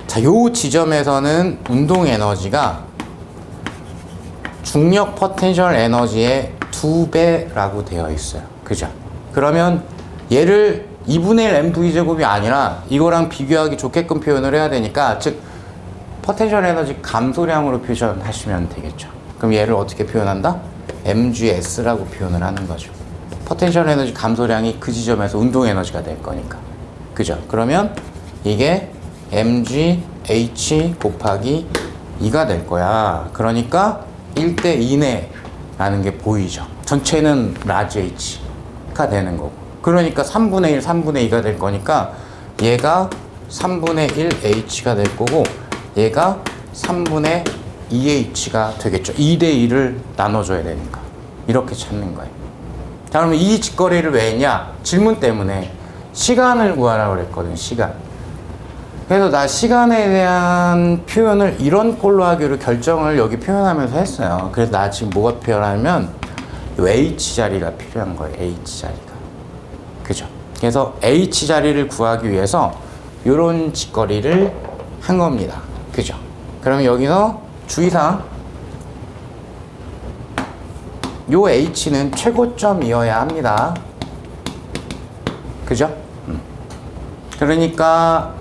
자, 요 지점에서는 운동 에너지가 중력 포텐셜 에너지의 2배라고 되어 있어요. 그죠? 그러면 얘를 2분의 1 mv제곱이 아니라 이거랑 비교하기 좋게끔 표현을 해야 되니까, 즉 포텐셜 에너지 감소량으로 표현하시면 되겠죠. 그럼 얘를 어떻게 표현한다? mgs라고 표현을 하는 거죠. 포텐셜 에너지 감소량이 그 지점에서 운동 에너지가 될 거니까. 그죠? 그러면 이게 mgh 곱하기 2가 될 거야. 그러니까 1대 2네라는 게 보이죠. 전체는 라지 h가 되는 거고. 그러니까 3분의 1, 3분의 2가 될 거니까 얘가 3분의 1 h가 될 거고, 얘가 3분의 2h가 되겠죠. 2대2를 나눠줘야 되니까. 이렇게 찾는 거예요. 자, 그러면 이 직거리를 왜 했냐? 질문 때문에 시간을 구하라고 그랬거든, 시간. 그래서 나 시간에 대한 표현을 이런 꼴로 하기로 결정을 여기 표현하면서 했어요. 그래서 나 지금 뭐가 필요하냐면 H자리가 필요한 거예요. H자리가. 그죠? 그래서 H자리를 구하기 위해서 이런 직거리를 한 겁니다. 그죠? 그러면 여기서 주의사항, 요 H는 최고점이어야 합니다. 그죠? 그러니까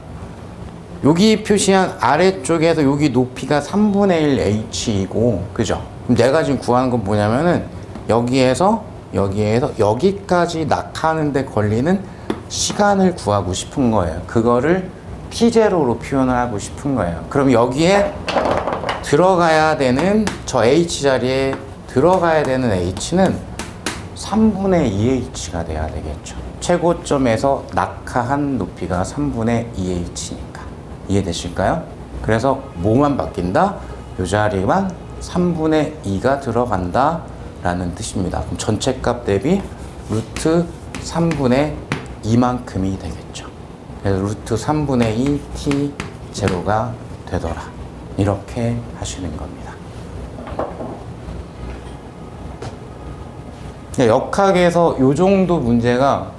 여기 표시한 아래쪽에서 여기 높이가 3분의 1 H이고, 그죠? 그럼 내가 지금 구하는 건 뭐냐면은 여기에서 여기까지 낙하하는데 걸리는 시간을 구하고 싶은 거예요. 그거를 T0로 표현을 하고 싶은 거예요. 그럼 여기에 들어가야 되는, 저 H자리에 들어가야 되는 H는 3분의 2H가 돼야 되겠죠. 최고점에서 낙하한 높이가 3분의 2H니까. 이해되실까요? 그래서 뭐만 바뀐다? 이 자리만 3분의 2가 들어간다 라는 뜻입니다. 그럼 전체 값 대비 루트 3분의 2만큼이 되겠죠. 그래서 루트 3분의 2 T0가 되더라. 이렇게 하시는 겁니다. 역학에서 이 정도 문제가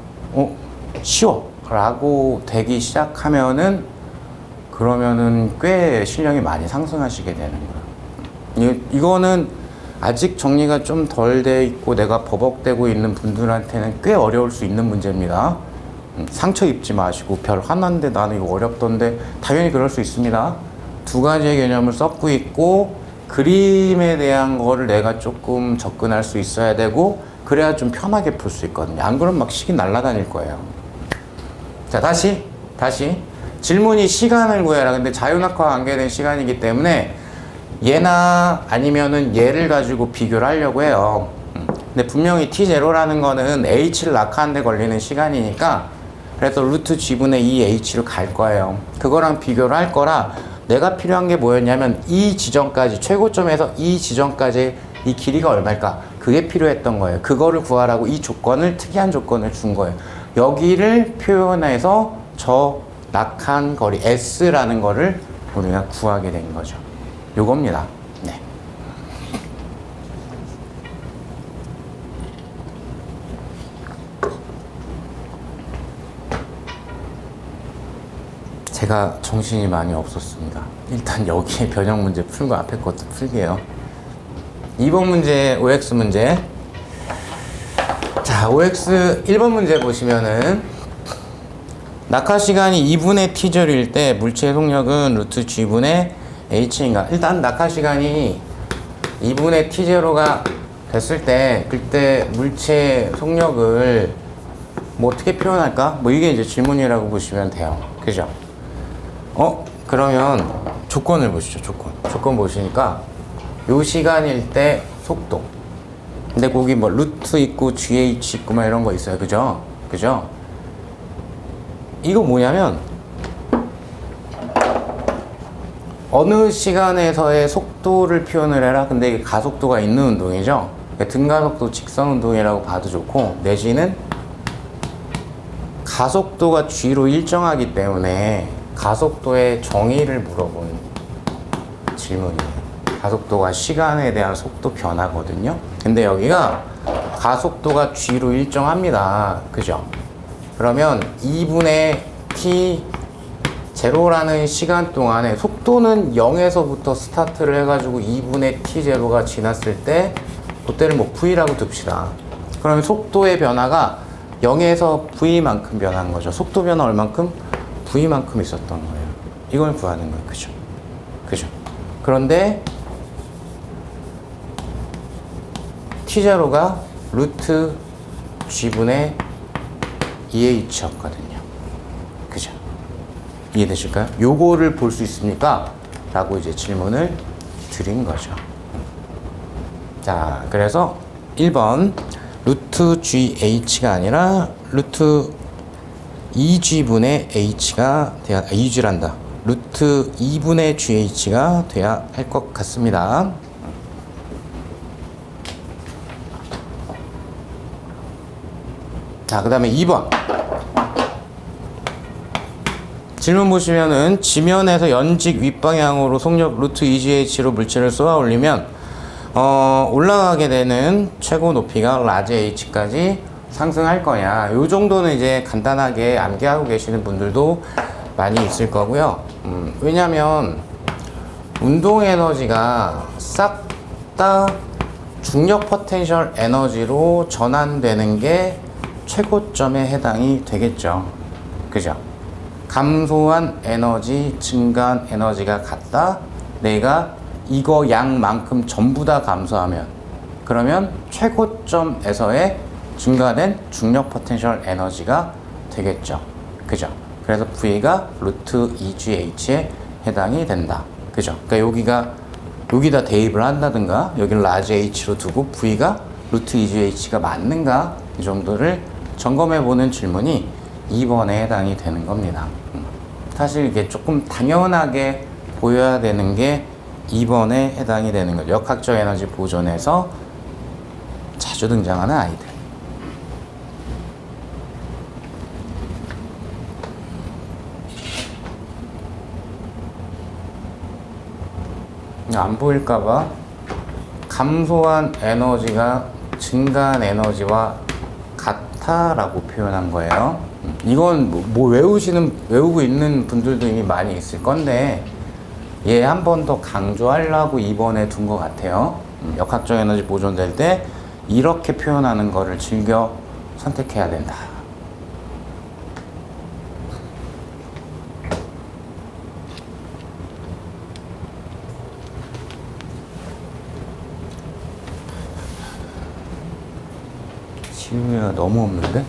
쉬워 라고 되기 시작하면은 그러면은 꽤 실력이 많이 상승하시게 되는 거예요. 이거는 아직 정리가 좀 덜 돼 있고 내가 버벅대고 있는 분들한테는 꽤 어려울 수 있는 문제입니다. 상처 입지 마시고 별 하나인데 나는 이거 어렵던데, 당연히 그럴 수 있습니다. 두 가지의 개념을 섞고 있고 그림에 대한 거를 내가 조금 접근할 수 있어야 되고, 그래야 좀 편하게 풀 수 있거든요. 안 그러면 막 식이 날아다닐 거예요. 자, 다시 질문이 시간을 구해라. 근데 자유낙하와 관계된 시간이기 때문에 얘나 아니면은 얘를 가지고 비교를 하려고 해요. 근데 분명히 T0라는 거는 H를 낙하한 데 걸리는 시간이니까, 그래서 루트 G분의 2H로 갈 거예요. 그거랑 비교를 할 거라, 내가 필요한 게 뭐였냐면 이 지점까지, 최고점에서 이 지점까지 이 길이가 얼마일까? 그게 필요했던 거예요. 그거를 구하라고 이 조건을, 특이한 조건을 준 거예요. 여기를 표현해서 저 낙한 거리 S라는 거를 우리가 구하게 된 거죠. 요겁니다. 네. 제가 정신이 많이 없었습니다. 일단 여기에 변형 문제 풀고 앞에 것도 풀게요. 2번 문제, OX 문제. 자, OX 1번 문제 보시면은 낙하 시간이 2분의 T0일 때 물체의 속력은 루트 G분의 H인가. 일단 낙하 시간이 2분의 T0가 됐을 때, 그때 물체 속력을 뭐 어떻게 표현할까? 뭐 이게 이제 질문이라고 보시면 돼요. 그죠? 그러면 조건을 보시죠. 조건 보시니까 요 시간일 때 속도. 근데 거기 뭐 루트 있고 GH 있고 막 이런 거 있어요. 그죠? 이거 뭐냐면 어느 시간에서의 속도를 표현을 해라. 근데 이게 가속도가 있는 운동이죠. 등가속도 직선 운동이라고 봐도 좋고, 내지는 가속도가 G로 일정하기 때문에 가속도의 정의를 물어본 질문이에요. 가속도가 시간에 대한 속도 변화거든요. 근데 여기가 가속도가 G로 일정합니다. 그죠? 그러면 2분의 T 제로라는 시간 동안에 속도는 0에서부터 스타트를 해가지고 2분의 T0가 지났을 때 그때를 뭐 V라고 둡시다. 그러면 속도의 변화가 0에서 V만큼 변한 거죠. 속도 변화 얼만큼? V만큼 있었던 거예요. 이걸 구하는 거예요. 그죠? 그런데 T0가 루트 G분의 2H였거든요. 그죠? 이해되실까요? 요거를 볼 수 있습니까? 라고 이제 질문을 드린 거죠. 자, 그래서 1번 루트 GH가 아니라 루트 2G분의 H가 돼야, 2G란다. 루트 2분의 GH가 돼야 할 것 같습니다. 자, 그 다음에 2번. 질문 보시면은 지면에서 연직 윗방향으로 속력 루트 2GH로 물체를 쏘아 올리면 올라가게 되는 최고 높이가 라지 H까지 상승할 거냐. 요 정도는 이제 간단하게 암기하고 계시는 분들도 많이 있을 거고요. 왜냐면 운동 에너지가 싹 다 중력 포텐셜 에너지로 전환되는 게 최고점에 해당이 되겠죠. 그죠? 감소한 에너지, 증가한 에너지가 같다. 내가 이거 양만큼 전부 다 감소하면, 그러면 최고점에서의 증가된 중력 포텐셜 에너지가 되겠죠. 그죠? 그래서 V가 루트 2GH에 해당이 된다. 그죠? 그러니까 여기다 대입을 한다든가, 여기를 라지 H로 두고 V가 루트 2GH가 맞는가? 이 정도를 점검해 보는 질문이 2번에 해당이 되는 겁니다. 사실 이게 조금 당연하게 보여야 되는 게 2번에 해당이 되는 거죠. 역학적 에너지 보존에서 자주 등장하는 아이들. 안 보일까봐 감소한 에너지가 증가한 에너지와 같다라고 표현한 거예요. 이건 외우고 있는 분들도 이미 많이 있을 건데, 얘 한 번 더 강조하려고 2번에 둔 것 같아요. 역학적 에너지 보존될 때 이렇게 표현하는 거를 즐겨 선택해야 된다. 질문이 너무 없는데?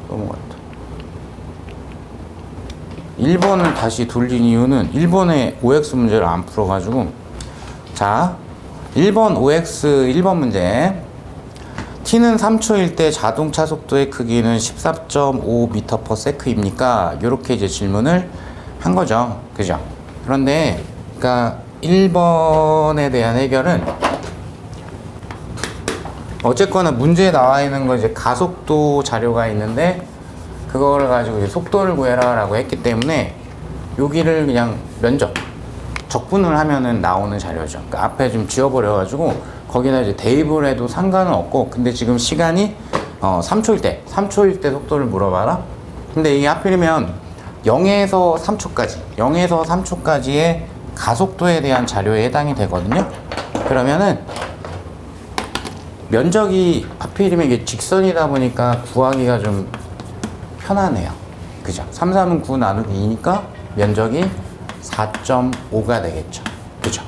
넘어갔다. 1번을 다시 돌린 이유는 1번에 OX 문제를 안 풀어가지고. 자, 1번 OX 1번 문제. T는 3초일 때 자동차 속도의 크기는 14.5m/s입니까? 이렇게 이제 질문을 한 거죠. 그죠? 그런데, 그러니까 1번에 대한 해결은 어쨌거나 문제에 나와 있는 거 이제 가속도 자료가 있는데, 그거를 가지고 이제 속도를 구해라 라고 했기 때문에 여기를 그냥 적분을 하면은 나오는 자료죠. 그러니까 앞에 좀 지워버려가지고 거기다 이제 대입을 해도 상관은 없고, 근데 지금 시간이 3초일 때 속도를 물어봐라. 근데 이게 하필이면 0에서 3초까지의 가속도에 대한 자료에 해당이 되거든요. 그러면은 면적이 하필이면 이게 직선이다 보니까 구하기가 좀 편하네요. 그죠? 3, 3은 9 나누기 2니까 면적이 4.5가 되겠죠. 그죠?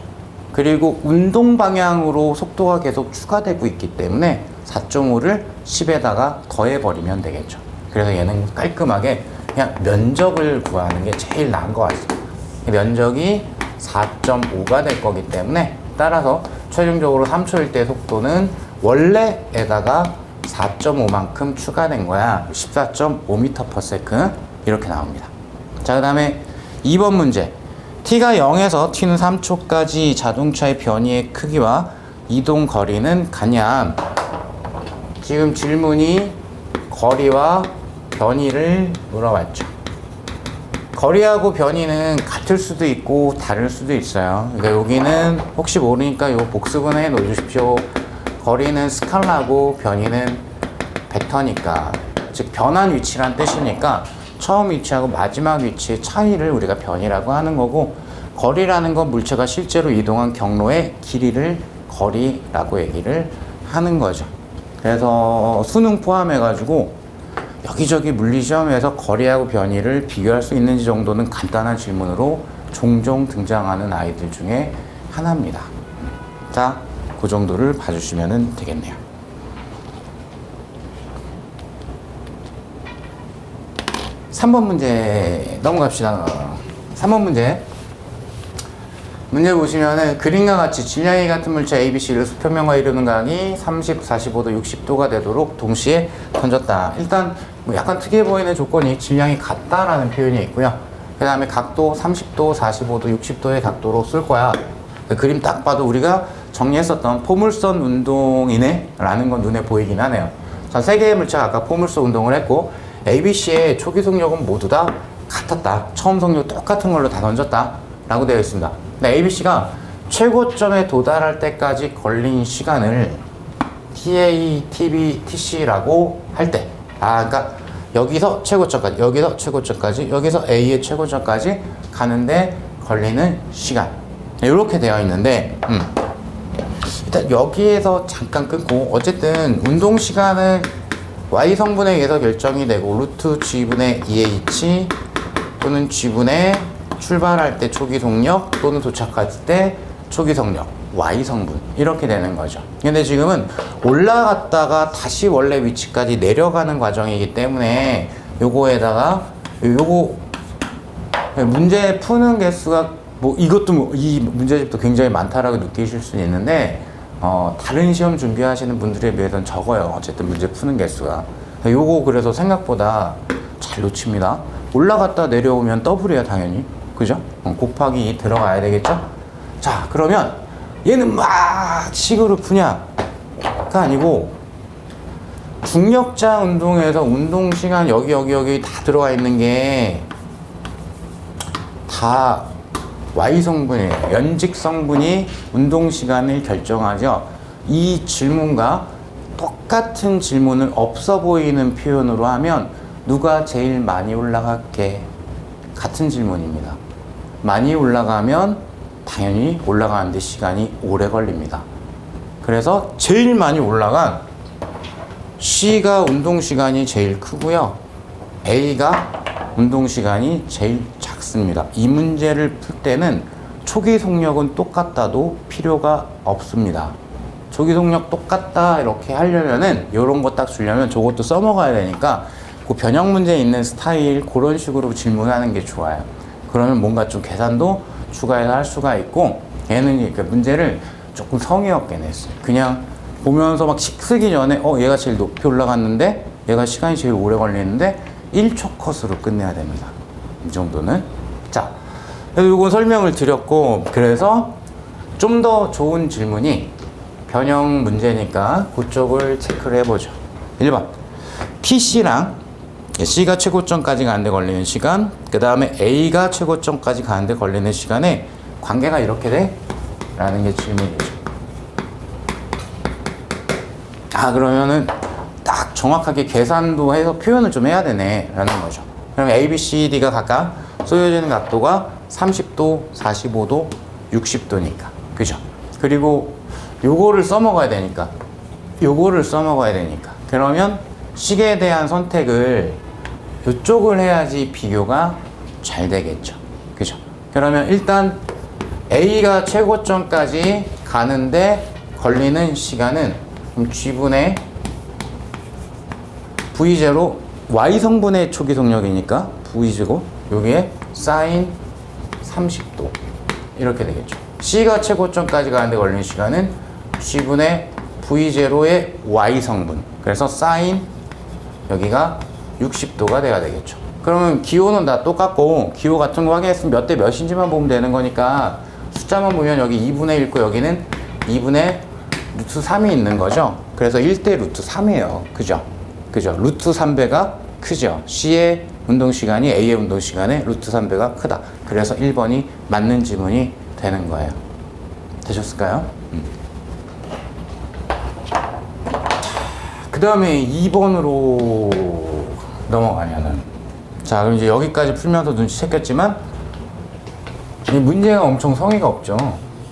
그리고 운동 방향으로 속도가 계속 추가되고 있기 때문에 4.5를 10에다가 더해버리면 되겠죠. 그래서 얘는 깔끔하게 그냥 면적을 구하는 게 제일 나은 것 같습니다. 면적이 4.5가 될 거기 때문에, 따라서 최종적으로 3초일 때 속도는 원래에다가 4.5만큼 추가된 거야. 14.5m/s 이렇게 나옵니다. 자, 그 다음에 2번 문제. T가 0에서 T는 3초까지 자동차의 변이의 크기와 이동 거리는 같냐? 지금 질문이 거리와 변이를 물어봤죠. 거리하고 변이는 같을 수도 있고 다를 수도 있어요. 그러니까 여기는 혹시 모르니까 이거 복습은 해 놓으십시오. 거리는 스칼라고 변이는 벡터니까, 즉 변한 위치란 뜻이니까 처음 위치하고 마지막 위치의 차이를 우리가 변이라고 하는 거고, 거리라는 건 물체가 실제로 이동한 경로의 길이를 거리라고 얘기를 하는 거죠. 그래서 수능 포함해가지고 여기저기 물리시험에서 거리하고 변이를 비교할 수 있는지 정도는 간단한 질문으로 종종 등장하는 아이들 중에 하나입니다. 자, 그 정도를 봐주시면 되겠네요. 3번 문제 넘어갑시다. 3번 문제. 문제 보시면은 그림과 같이 질량이 같은 물체 ABC를 수평면과 이루는 각이 30, 45도, 60도가 되도록 동시에 던졌다. 일단 뭐 약간 특이해 보이는 조건이 질량이 같다라는 표현이 있고요. 그 다음에 각도 30도, 45도, 60도의 각도로 쓸 거야. 그림 딱 봐도 우리가 정리했었던 포물선 운동이네 라는 건 눈에 보이긴 하네요. 자, 세 개의 물체가 아까 포물선 운동을 했고 ABC의 초기 속력은 모두 다 같았다. 처음 속력 똑같은 걸로 다 던졌다 라고 되어 있습니다. 근데 ABC가 최고점에 도달할 때까지 걸린 시간을 TA, TB, TC라고 할 때, 그러니까 여기서 최고점까지, 여기서 최고점까지, 여기서 A의 최고점까지 가는데 걸리는 시간, 이렇게 되어 있는데 일단 여기에서 잠깐 끊고, 어쨌든 운동 시간은 Y 성분에 의해서 결정이 되고 루트 G분의 2H 또는 G분의 출발할 때 초기 속력 또는 도착할 때 초기 속력 Y 성분, 이렇게 되는 거죠. 근데 지금은 올라갔다가 다시 원래 위치까지 내려가는 과정이기 때문에 요거에다가 요거 문제 푸는 개수가 뭐 이것도 이 문제집도 굉장히 많다라고 느끼실 수 있는데 다른 시험 준비하시는 분들에 비해서는 적어요. 어쨌든 문제 푸는 개수가. 요거 그래서 생각보다 잘 놓칩니다. 올라갔다 내려오면 더블이야 당연히. 그죠? 곱하기 2 들어가야 되겠죠? 자, 그러면 얘는 막 식으로 푸냐가 아니고 중력자 운동에서 운동 시간 여기 다 들어가 있는 게 다 Y 성분이에요. 연직 성분이 운동 시간을 결정하죠. 이 질문과 똑같은 질문을 없어 보이는 표현으로 하면 누가 제일 많이 올라갈게? 같은 질문입니다. 많이 올라가면 당연히 올라가는데 시간이 오래 걸립니다. 그래서 제일 많이 올라간 C가 운동 시간이 제일 크고요. A가 운동 시간이 제일 작습니다. 이 문제를 풀 때는 초기 속력은 똑같다도 필요가 없습니다. 초기 속력 똑같다 이렇게 하려면은 이런 거 딱 주려면 저것도 써먹어야 되니까 그 변형 문제에 있는 스타일 그런 식으로 질문하는 게 좋아요. 그러면 뭔가 좀 계산도 추가해서 할 수가 있고, 얘는 이렇게 문제를 조금 성의 없게 냈어요. 그냥 보면서 막 쓰기 전에 얘가 제일 높이 올라갔는데 얘가 시간이 제일 오래 걸리는데 1초 컷으로 끝내야 됩니다. 이 정도는. 자, 그래서 이건 설명을 드렸고, 그래서 좀 더 좋은 질문이 변형 문제니까 그쪽을 체크를 해보죠. 1번 TC랑 C가 최고점까지 가는데 걸리는 시간, 그 다음에 A가 최고점까지 가는데 걸리는 시간에 관계가 이렇게 돼? 라는 게 질문이죠. 그러면은 딱 정확하게 계산도 해서 표현을 좀 해야 되네 라는 거죠. 그러면 A, B, C, D가 각각 쏘여지는 각도가 30도, 45도, 60도니까. 그죠? 그리고 요거를 써먹어야 되니까. 그러면 시계에 대한 선택을 이쪽을 해야지 비교가 잘 되겠죠. 그죠? 그러면 일단 A가 최고점까지 가는데 걸리는 시간은 G분의 V0 Y 성분의 초기 속력이니까 V제곱 여기에 사인 30도 이렇게 되겠죠. C가 최고점까지 가는데 걸리는 시간은 G분의 V0의 Y 성분, 그래서 사인 여기가 60도가 돼야 되겠죠. 그러면 기호는 다 똑같고 기호 같은 거 확인했으면 몇 대 몇인지만 보면 되는 거니까 숫자만 보면 여기 2분의 1 있고 여기는 2분의 루트 3이 있는 거죠. 그래서 1대 루트 3이에요. 그죠? 루트 3배가 크죠. C의 운동시간이 A의 운동시간에 루트 3배가 크다. 그래서 1번이 맞는 지문이 되는 거예요. 되셨을까요? 그 다음에 2번으로 넘어가면은, 자, 그럼 이제 여기까지 풀면서 눈치챘겠지만 이 문제가 엄청 성의가 없죠.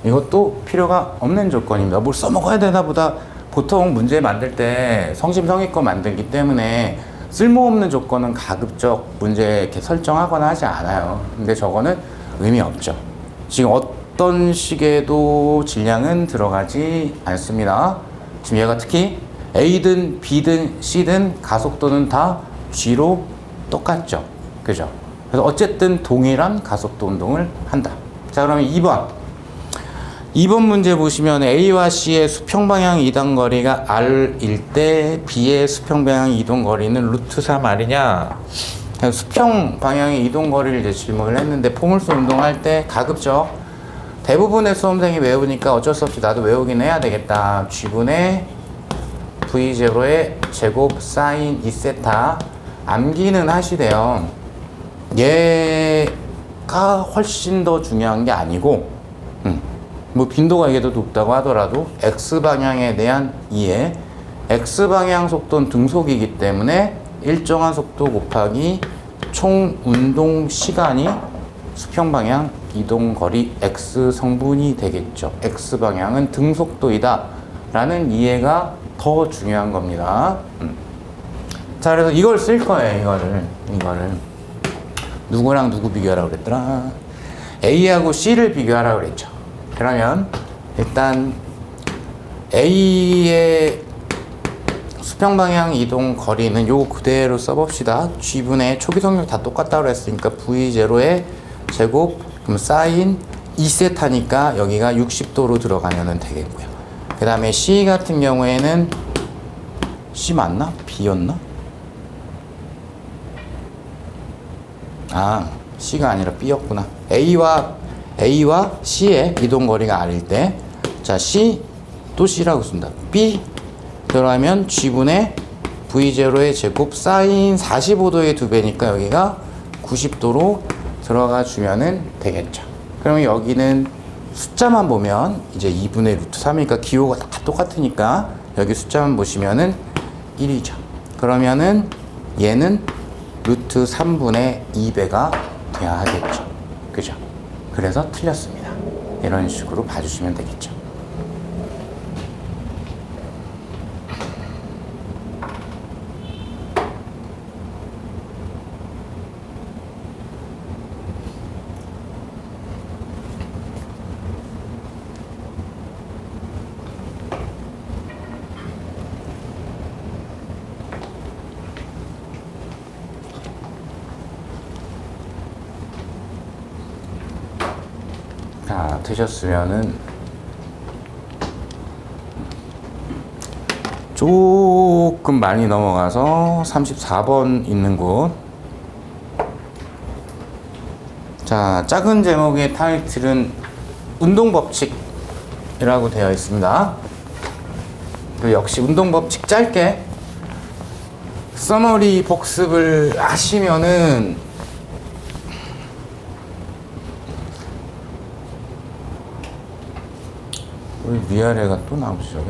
이것도 필요가 없는 조건입니다. 뭘 써먹어야 되나 보다. 보통 문제 만들 때 성심성의껏 만들기 때문에 쓸모없는 조건은 가급적 문제에 이렇게 설정하거나 하지 않아요. 근데 저거는 의미 없죠. 지금 어떤 식에도 질량은 들어가지 않습니다. 지금 얘가 특히 A든 B든 C든 가속도는 다 G로 똑같죠. 그죠? 그래서 어쨌든 동일한 가속도 운동을 한다. 자, 그러면 2번 문제 보시면 A와 C의 수평 방향 이동 거리가 R일 때 B의 수평 방향 이동 거리는 루트 3 R이냐? 수평 방향의 이동 거리를 이제 질문을 했는데 포물선 운동할 때 가급적 대부분의 수험생이 외우니까 어쩔 수 없이 나도 외우긴 해야 되겠다. G분의 V0의 제곱 사인 2세타 암기는 하시대요. 얘가 훨씬 더 중요한 게 아니고 뭐 빈도가 이게 더 높다고 하더라도 X방향에 대한 이해, X방향 속도는 등속이기 때문에 일정한 속도 곱하기 총 운동 시간이 수평방향 이동 거리 X 성분이 되겠죠. X방향은 등속도이다 라는 이해가 더 중요한 겁니다. 자, 그래서 이걸 쓸 거예요. 이거를 누구랑 누구 비교하라고 그랬더라? A하고 C를 비교하라고 그랬죠. 그러면 일단 A의 수평방향 이동 거리는 요거 그대로 써봅시다. G분의 초기 속력 다 똑같다고 그랬으니까 V0의 제곱 그럼 사인 2세타니까 여기가 60도로 들어가면 되겠고요. 그 다음에 C 같은 경우에는 C 맞나? B였나? 아, C가 아니라 B였구나. A와 C의 이동 거리가 R일 때, 자, C 또 C라고 쓴다. B 들어가면 G분의 V0의 제곱 사인 45도의 2배니까 여기가 90도로 들어가 주면은 되겠죠. 그러면 여기는 숫자만 보면 이제 2분의 루트 3이니까 기호가 다 똑같으니까 여기 숫자만 보시면은 1이죠. 그러면은 얘는 루트 3분의 2배가 돼야 하겠죠. 그죠? 그래서 틀렸습니다. 이런 식으로 봐주시면 되겠죠. 자, 드셨으면은 조금 많이 넘어가서 34번 있는 곳. 자, 작은 제목의 타이틀은 운동법칙이라고 되어 있습니다. 역시 운동법칙 짧게 서머리 복습을 하시면은 왜 위아래가 또 나오지 저게?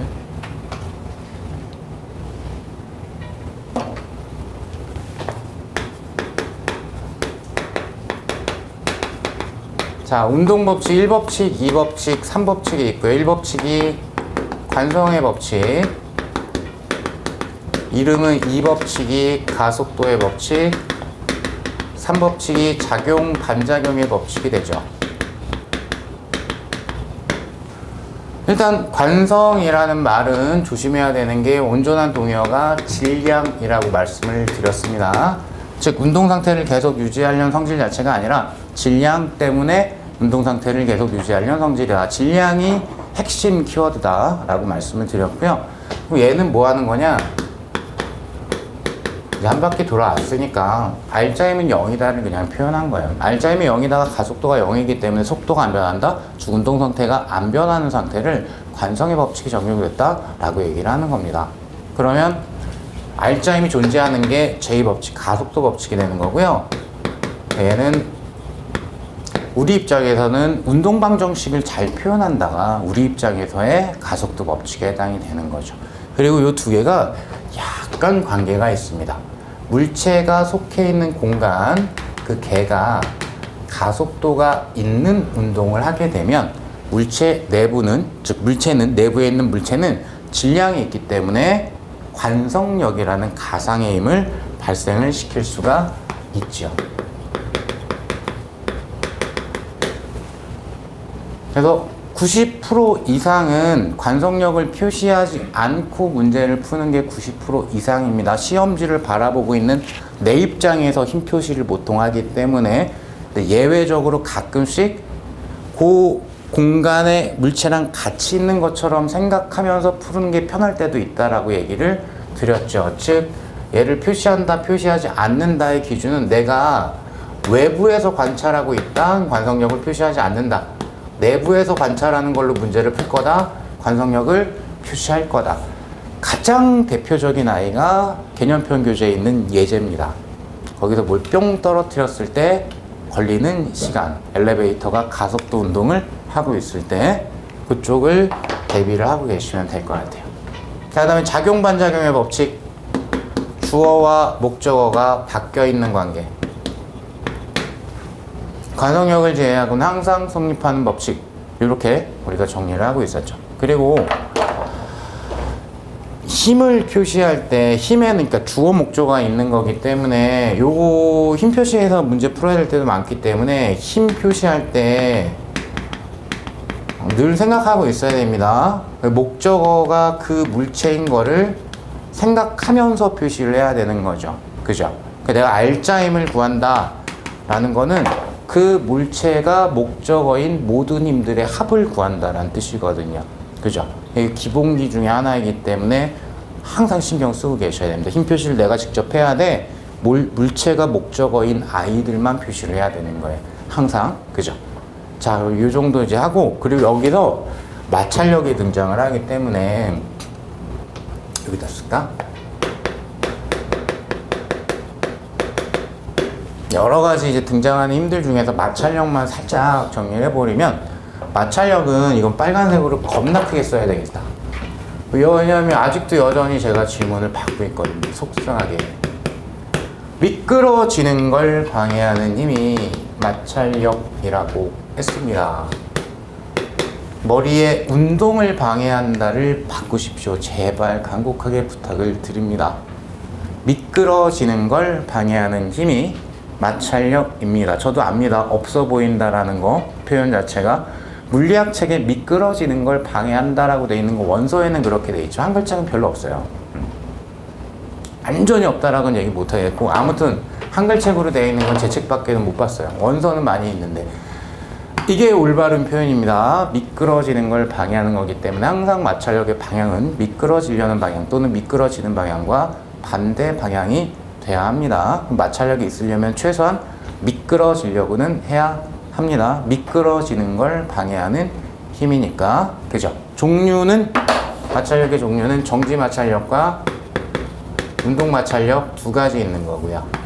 자, 운동법칙 1법칙, 2법칙, 3법칙이 있고요. 1법칙이 관성의 법칙, 이름은 2법칙이 가속도의 법칙, 3법칙이 작용, 반작용의 법칙이 되죠. 일단 관성이라는 말은 조심해야 되는 게 온전한 동의어가 질량이라고 말씀을 드렸습니다. 즉 운동 상태를 계속 유지하려는 성질 자체가 아니라 질량 때문에 운동 상태를 계속 유지하려는 성질이다. 질량이 핵심 키워드다 라고 말씀을 드렸고요. 그리고 얘는 뭐 하는 거냐, 이제 한 바퀴 돌아왔으니까 R자임은 0이다를 그냥 표현한 거예요. R자임이 0이다가 가속도가 0이기 때문에 속도가 안 변한다, 즉 운동 상태가 안 변하는 상태를 관성의 법칙이 적용됐다 라고 얘기를 하는 겁니다. 그러면 R자임이 존재하는 게 제2법칙, 가속도 법칙이 되는 거고요. 얘는 우리 입장에서는 운동방정식을 잘 표현한다가 우리 입장에서의 가속도 법칙에 해당이 되는 거죠. 그리고 이 두 개가 약간 관계가 있습니다. 물체가 속해 있는 공간, 그 개가 가속도가 있는 운동을 하게 되면 물체 내부는, 즉 물체는, 내부에 있는 물체는 질량이 있기 때문에 관성력이라는 가상의 힘을 발생을 시킬 수가 있죠. 그래서 90% 이상은 관성력을 표시하지 않고 문제를 푸는 게 90% 이상입니다. 시험지를 바라보고 있는 내 입장에서 힘 표시를 보통 하기 때문에 예외적으로 가끔씩 그 공간에 물체랑 같이 있는 것처럼 생각하면서 푸는 게 편할 때도 있다라고 얘기를 드렸죠. 즉 얘를 표시한다, 표시하지 않는다의 기준은 내가 외부에서 관찰하고 있다, 관성력을 표시하지 않는다. 내부에서 관찰하는 걸로 문제를 풀 거다, 관성력을 표시할 거다. 가장 대표적인 아이가 개념표현 교재에 있는 예제입니다. 거기서 뭘 뿅 떨어뜨렸을 때 걸리는 시간, 엘리베이터가 가속도 운동을 하고 있을 때 그쪽을 대비를 하고 계시면 될 것 같아요. 자, 그 다음에 작용 반작용의 법칙, 주어와 목적어가 바뀌어 있는 관계, 관성력을 제외하고는 항상 성립하는 법칙, 이렇게 우리가 정리를 하고 있었죠. 그리고 힘을 표시할 때 힘에는 그러니까 주어 목적어가 있는 거기 때문에 요거 힘 표시해서 문제 풀어야 될 때도 많기 때문에 힘 표시할 때 늘 생각하고 있어야 됩니다. 목적어가 그 물체인 거를 생각하면서 표시를 해야 되는 거죠. 그죠? 내가 알짜임을 구한다 라는 거는 그 물체가 목적어인 모든 힘들의 합을 구한다라는 뜻이거든요. 그죠? 이게 기본기 중에 하나이기 때문에 항상 신경 쓰고 계셔야 됩니다. 힘 표시를 내가 직접 해야 돼. 물체가 목적어인 아이들만 표시를 해야 되는 거예요. 항상. 그죠? 자, 이 정도 이제 하고, 그리고 여기서 마찰력이 등장을 하기 때문에 여기다 쓸까? 여러 가지 이제 등장하는 힘들 중에서 마찰력만 살짝 정리를 해버리면, 마찰력은 이건 빨간색으로 겁나 크게 써야 되겠다. 왜냐하면 아직도 여전히 제가 질문을 받고 있거든요. 속상하게. 미끄러지는 걸 방해하는 힘이 마찰력이라고 했습니다. 머리에 운동을 방해한다를 바꾸십시오. 제발 간곡하게 부탁을 드립니다. 미끄러지는 걸 방해하는 힘이 마찰력입니다. 저도 압니다. 없어 보인다라는 거 표현 자체가 물리학 책에 미끄러지는 걸 방해한다라고 돼 있는 거 원서에는 그렇게 돼 있죠. 한 글자는 별로 없어요. 완전히 없다라고는 얘기 못 하겠고, 아무튼 한글책으로 되어 있는 건 제 책밖에는 못 봤어요. 원서는 많이 있는데 이게 올바른 표현입니다. 미끄러지는 걸 방해하는 거기 때문에 항상 마찰력의 방향은 미끄러지려는 방향 또는 미끄러지는 방향과 반대 방향이 돼야 합니다. 마찰력이 있으려면 최소한 미끄러지려고는 해야 합니다. 미끄러지는 걸 방해하는 힘이니까. 그죠? 종류는, 마찰력의 종류는 정지 마찰력과 운동 마찰력 두 가지 있는 거고요.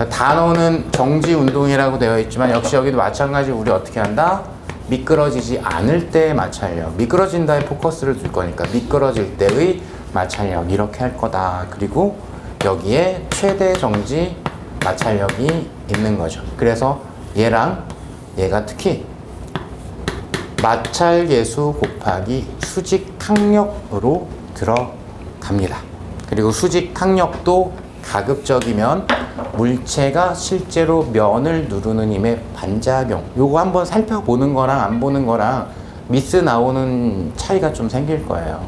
단어는 정지 운동이라고 되어 있지만 역시 여기도 마찬가지로 우리 어떻게 한다? 미끄러지지 않을 때의 마찰력, 미끄러진다에 포커스를 둘 거니까 미끄러질 때의 마찰력 이렇게 할 거다. 그리고 여기에 최대 정지 마찰력이 있는 거죠. 그래서 얘랑 얘가 특히 마찰계수 곱하기 수직항력으로 들어갑니다. 그리고 수직항력도 가급적이면 물체가 실제로 면을 누르는 힘의 반작용, 요거 한번 살펴보는 거랑 안 보는 거랑 미스 나오는 차이가 좀 생길 거예요.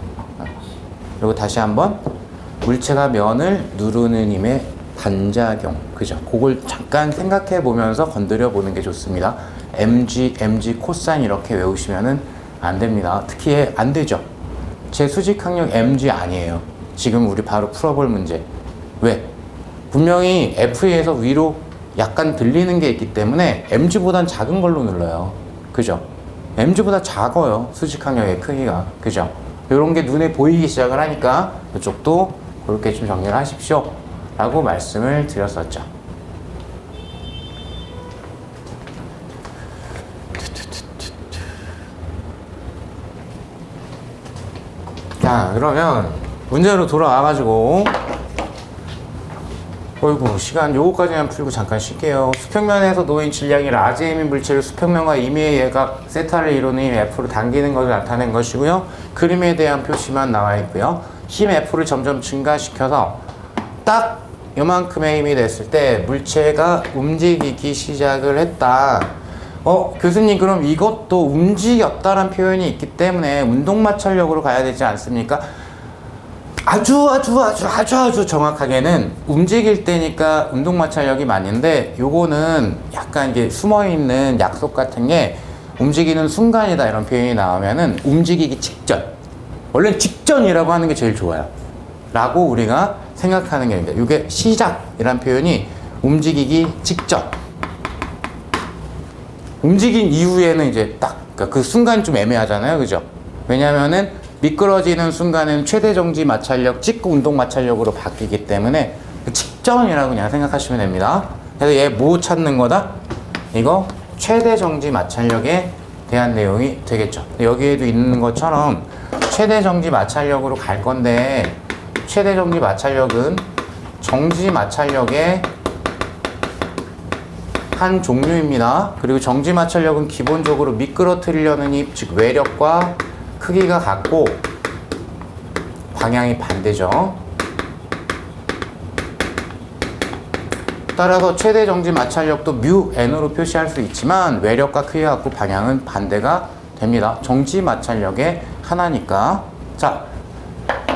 그리고 다시 한번 물체가 면을 누르는 힘의 반작용, 그죠? 그걸 잠깐 생각해 보면서 건드려 보는 게 좋습니다. mg 코사인 이렇게 외우시면은 안 됩니다. 특히 안 되죠. 제 수직항력 mg 아니에요. 지금 우리 바로 풀어볼 문제. 왜? 분명히 F에서 위로 약간 들리는 게 있기 때문에 mg보단 작은 걸로 눌러요. 그죠? mg보다 작아요. 수직항력의 크기가. 그죠? 이런 게 눈에 보이기 시작을 하니까 이쪽도 그렇게 좀 정리를 하십시오. 라고 말씀을 드렸었죠. 자, 그러면 문제로 돌아와가지고 어이구, 시간 요거까지만 풀고 잠깐 쉴게요. 수평면에서 놓인 질량이 라지엠인 물체를 수평면과 임의의 예각 세타를 이루는 힘 F로 당기는 것을 나타낸 것이고요. 그림에 대한 표시만 나와 있고요. 힘 F를 점점 증가시켜서 딱 요만큼의 힘이 됐을 때 물체가 움직이기 시작을 했다. 교수님 그럼 이것도 움직였다란 표현이 있기 때문에 운동마찰력으로 가야 되지 않습니까? 아주 정확하게는 움직일 때니까 운동마찰력이 맞는데 요거는 약간 이게 숨어있는 약속 같은 게 움직이는 순간이다 이런 표현이 나오면은 움직이기 직전, 원래 직전이라고 하는 게 제일 좋아요 라고 우리가 생각하는 게 있는데, 이게 시작이란 표현이 움직이기 직전, 움직인 이후에는 이제 딱 그 순간이 좀 애매하잖아요, 그죠? 왜냐면은 미끄러지는 순간에는 최대 정지 마찰력 찍고 운동 마찰력으로 바뀌기 때문에 그 직전이라고 그냥 생각하시면 됩니다. 그래서 얘 뭐 찾는 거다? 이거 최대 정지 마찰력에 대한 내용이 되겠죠. 여기에도 있는 것처럼 최대 정지 마찰력으로 갈 건데, 최대 정지 마찰력은 정지 마찰력의 한 종류입니다. 그리고 정지 마찰력은 기본적으로 미끄러뜨리려는 힘, 즉 외력과 크기가 같고 방향이 반대죠. 따라서 최대 정지 마찰력도 뮤 n으로 표시할 수 있지만 외력과 크기가 같고 방향은 반대가 됩니다. 정지 마찰력의 하나니까. 자,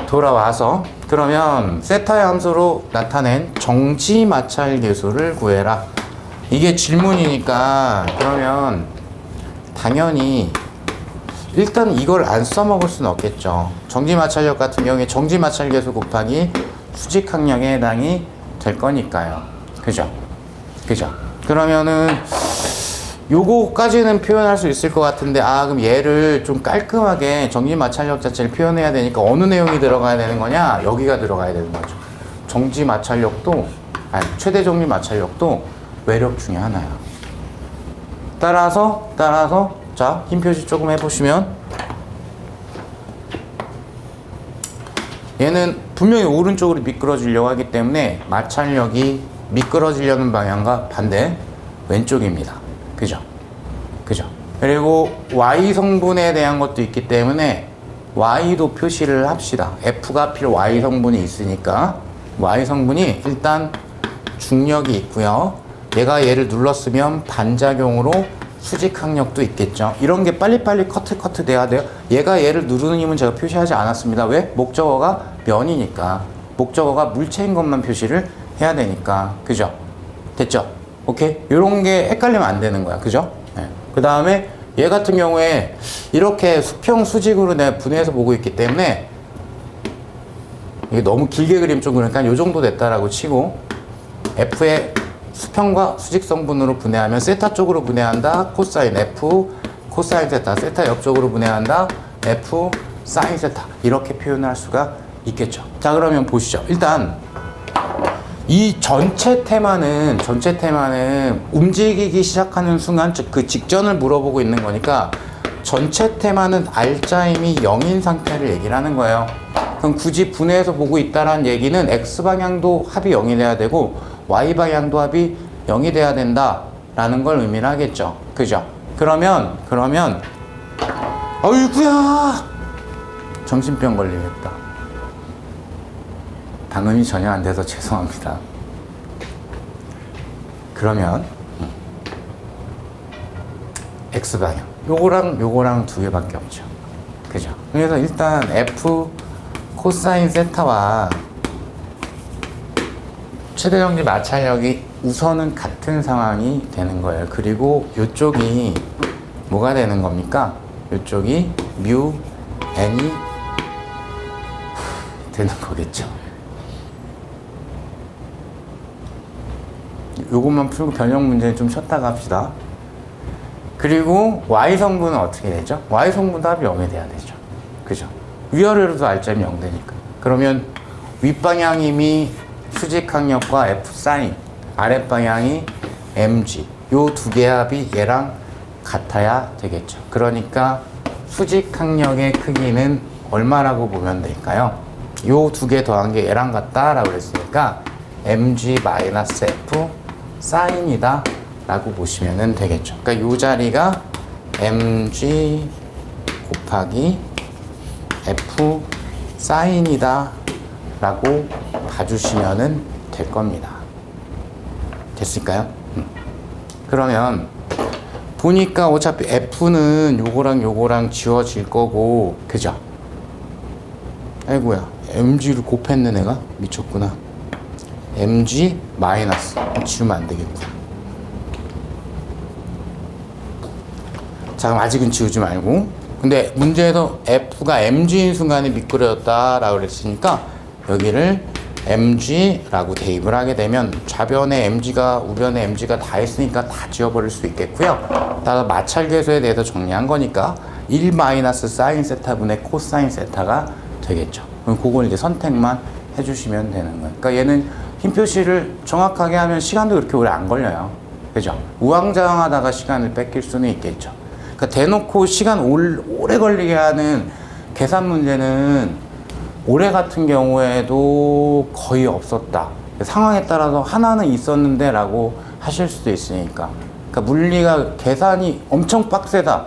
돌아와서 그러면 세타의 함수로 나타낸 정지 마찰 계수를 구해라. 이게 질문이니까 그러면 당연히 일단 이걸 안 써먹을 수는 없겠죠. 정지 마찰력 같은 경우에 정지 마찰 계수 곱하기 수직 항력에 해당이 될 거니까요. 그죠? 그러면은 요거까지는 표현할 수 있을 것 같은데, 그럼 얘를 좀 깔끔하게 정지 마찰력 자체를 표현해야 되니까 어느 내용이 들어가야 되는 거냐? 여기가 들어가야 되는 거죠. 정지 마찰력도, 최대 정지 마찰력도 외력 중에 하나야. 따라서 자, 흰 표시 조금 해보시면 얘는 분명히 오른쪽으로 미끄러지려고 하기 때문에 마찰력이 미끄러지려는 방향과 반대 왼쪽입니다. 그죠? 그리고 Y 성분에 대한 것도 있기 때문에 Y도 표시를 합시다. F가 하필 Y 성분이 있으니까 Y 성분이 일단 중력이 있고요. 얘가 얘를 눌렀으면 반작용으로 수직 항력도 있겠죠. 이런 게 빨리빨리 커트 돼야 돼요. 얘가 얘를 누르는 힘은 제가 표시하지 않았습니다. 왜? 목적어가 면이니까. 목적어가 물체인 것만 표시를 해야 되니까. 그죠? 됐죠? 오케이? 요런 게 헷갈리면 안 되는 거야. 그죠? 네. 그 다음에 얘 같은 경우에 이렇게 수평 수직으로 내가 분해해서 보고 있기 때문에 이게 너무 길게 그리면 좀 그러니까 요 정도 됐다라고 치고, F의 수평과 수직 성분으로 분해하면 세타 쪽으로 분해한다. 코사인 F 코사인 세타, 세타 옆쪽으로 분해한다. F 사인 세타, 이렇게 표현할 수가 있겠죠. 자, 그러면 보시죠. 일단 이 전체 테마는 움직이기 시작하는 순간, 즉 그 직전을 물어보고 있는 거니까 전체 테마는 R자임이 0인 상태를 얘기를 하는 거예요. 그럼 굳이 분해해서 보고 있다라는 얘기는 X방향도 합이 0이 돼야 되고 Y방향도 합이 0이 돼야 된다라는 걸 의미를 하겠죠. 그죠? 그러면 어이구야! 정신병 걸리겠다. 방음이 전혀 안 돼서 죄송합니다. 그러면 X방향 요거랑 두 개밖에 없죠. 그죠? 그래서 일단 F 코사인 세타와 최대정지 마찰력이 우선은 같은 상황이 되는 거예요. 그리고 이쪽이 뭐가 되는 겁니까? 이쪽이 뮤 n이 되는 거겠죠. 요것만 풀고 변형 문제는 좀 쉬었다가 합시다. 그리고 Y 성분은 어떻게 되죠? Y 성분도 합이 0이 돼야 되죠. 그죠? 위아래로도 R점이 0 되니까. 그러면 윗방향임이 수직항력과 F 사인, 아랫방향이 mg, 요 두 개의 합이 얘랑 같아야 되겠죠. 그러니까 수직항력의 크기는 얼마라고 보면 될까요? 요 두 개 더한 게 얘랑 같다라고 그랬으니까 mg-f 사인이다 라고 보시면 되겠죠. 그러니까 요 자리가 mg 곱하기 f 사인이다 라고 봐주시면 될 겁니다. 됐을까요? 그러면 보니까 어차피 F는 요거랑 요거랑 지워질 거고, 그죠? 아이고야, mg를 곱했네 내가. 미쳤구나. mg 마이너스 지우면 안 되겠고. 자, 그럼 아직은 지우지 말고. 근데 문제에서 f가 mg인 순간에 미끄러졌다라고 그랬으니까 여기를 mg라고 대입을 하게 되면 좌변에 mg가 우변에 mg가 다 있으니까 다 지워버릴 수 있겠고요. 따라 마찰계수에 대해서 정리한 거니까 1 마이너스 사인 세타분의 코사인 세타가 되겠죠. 그럼 그걸 이제 선택만 해주시면 되는 거예요. 그러니까 얘는 흰 표시를 정확하게 하면 시간도 그렇게 오래 안 걸려요. 그죠? 우왕좌왕하다가 시간을 뺏길 수는 있겠죠. 그러니까 대놓고 시간 오래 걸리게 하는 계산 문제는 올해 같은 경우에도 거의 없었다. 상황에 따라서 하나는 있었는데 라고 하실 수도 있으니까. 그러니까 물리가 계산이 엄청 빡세다.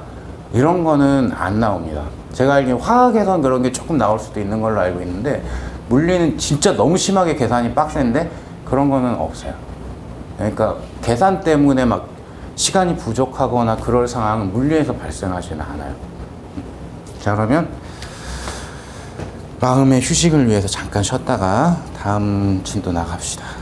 이런 거는 안 나옵니다. 제가 알기엔 화학에선 그런 게 조금 나올 수도 있는 걸로 알고 있는데 물리는 진짜 너무 심하게 계산이 빡센데 그런 거는 없어요. 그러니까 계산 때문에 막 시간이 부족하거나 그럴 상황은 물리에서 발생하지는 않아요. 자, 그러면 마음의 휴식을 위해서 잠깐 쉬었다가 다음 진도 나갑시다.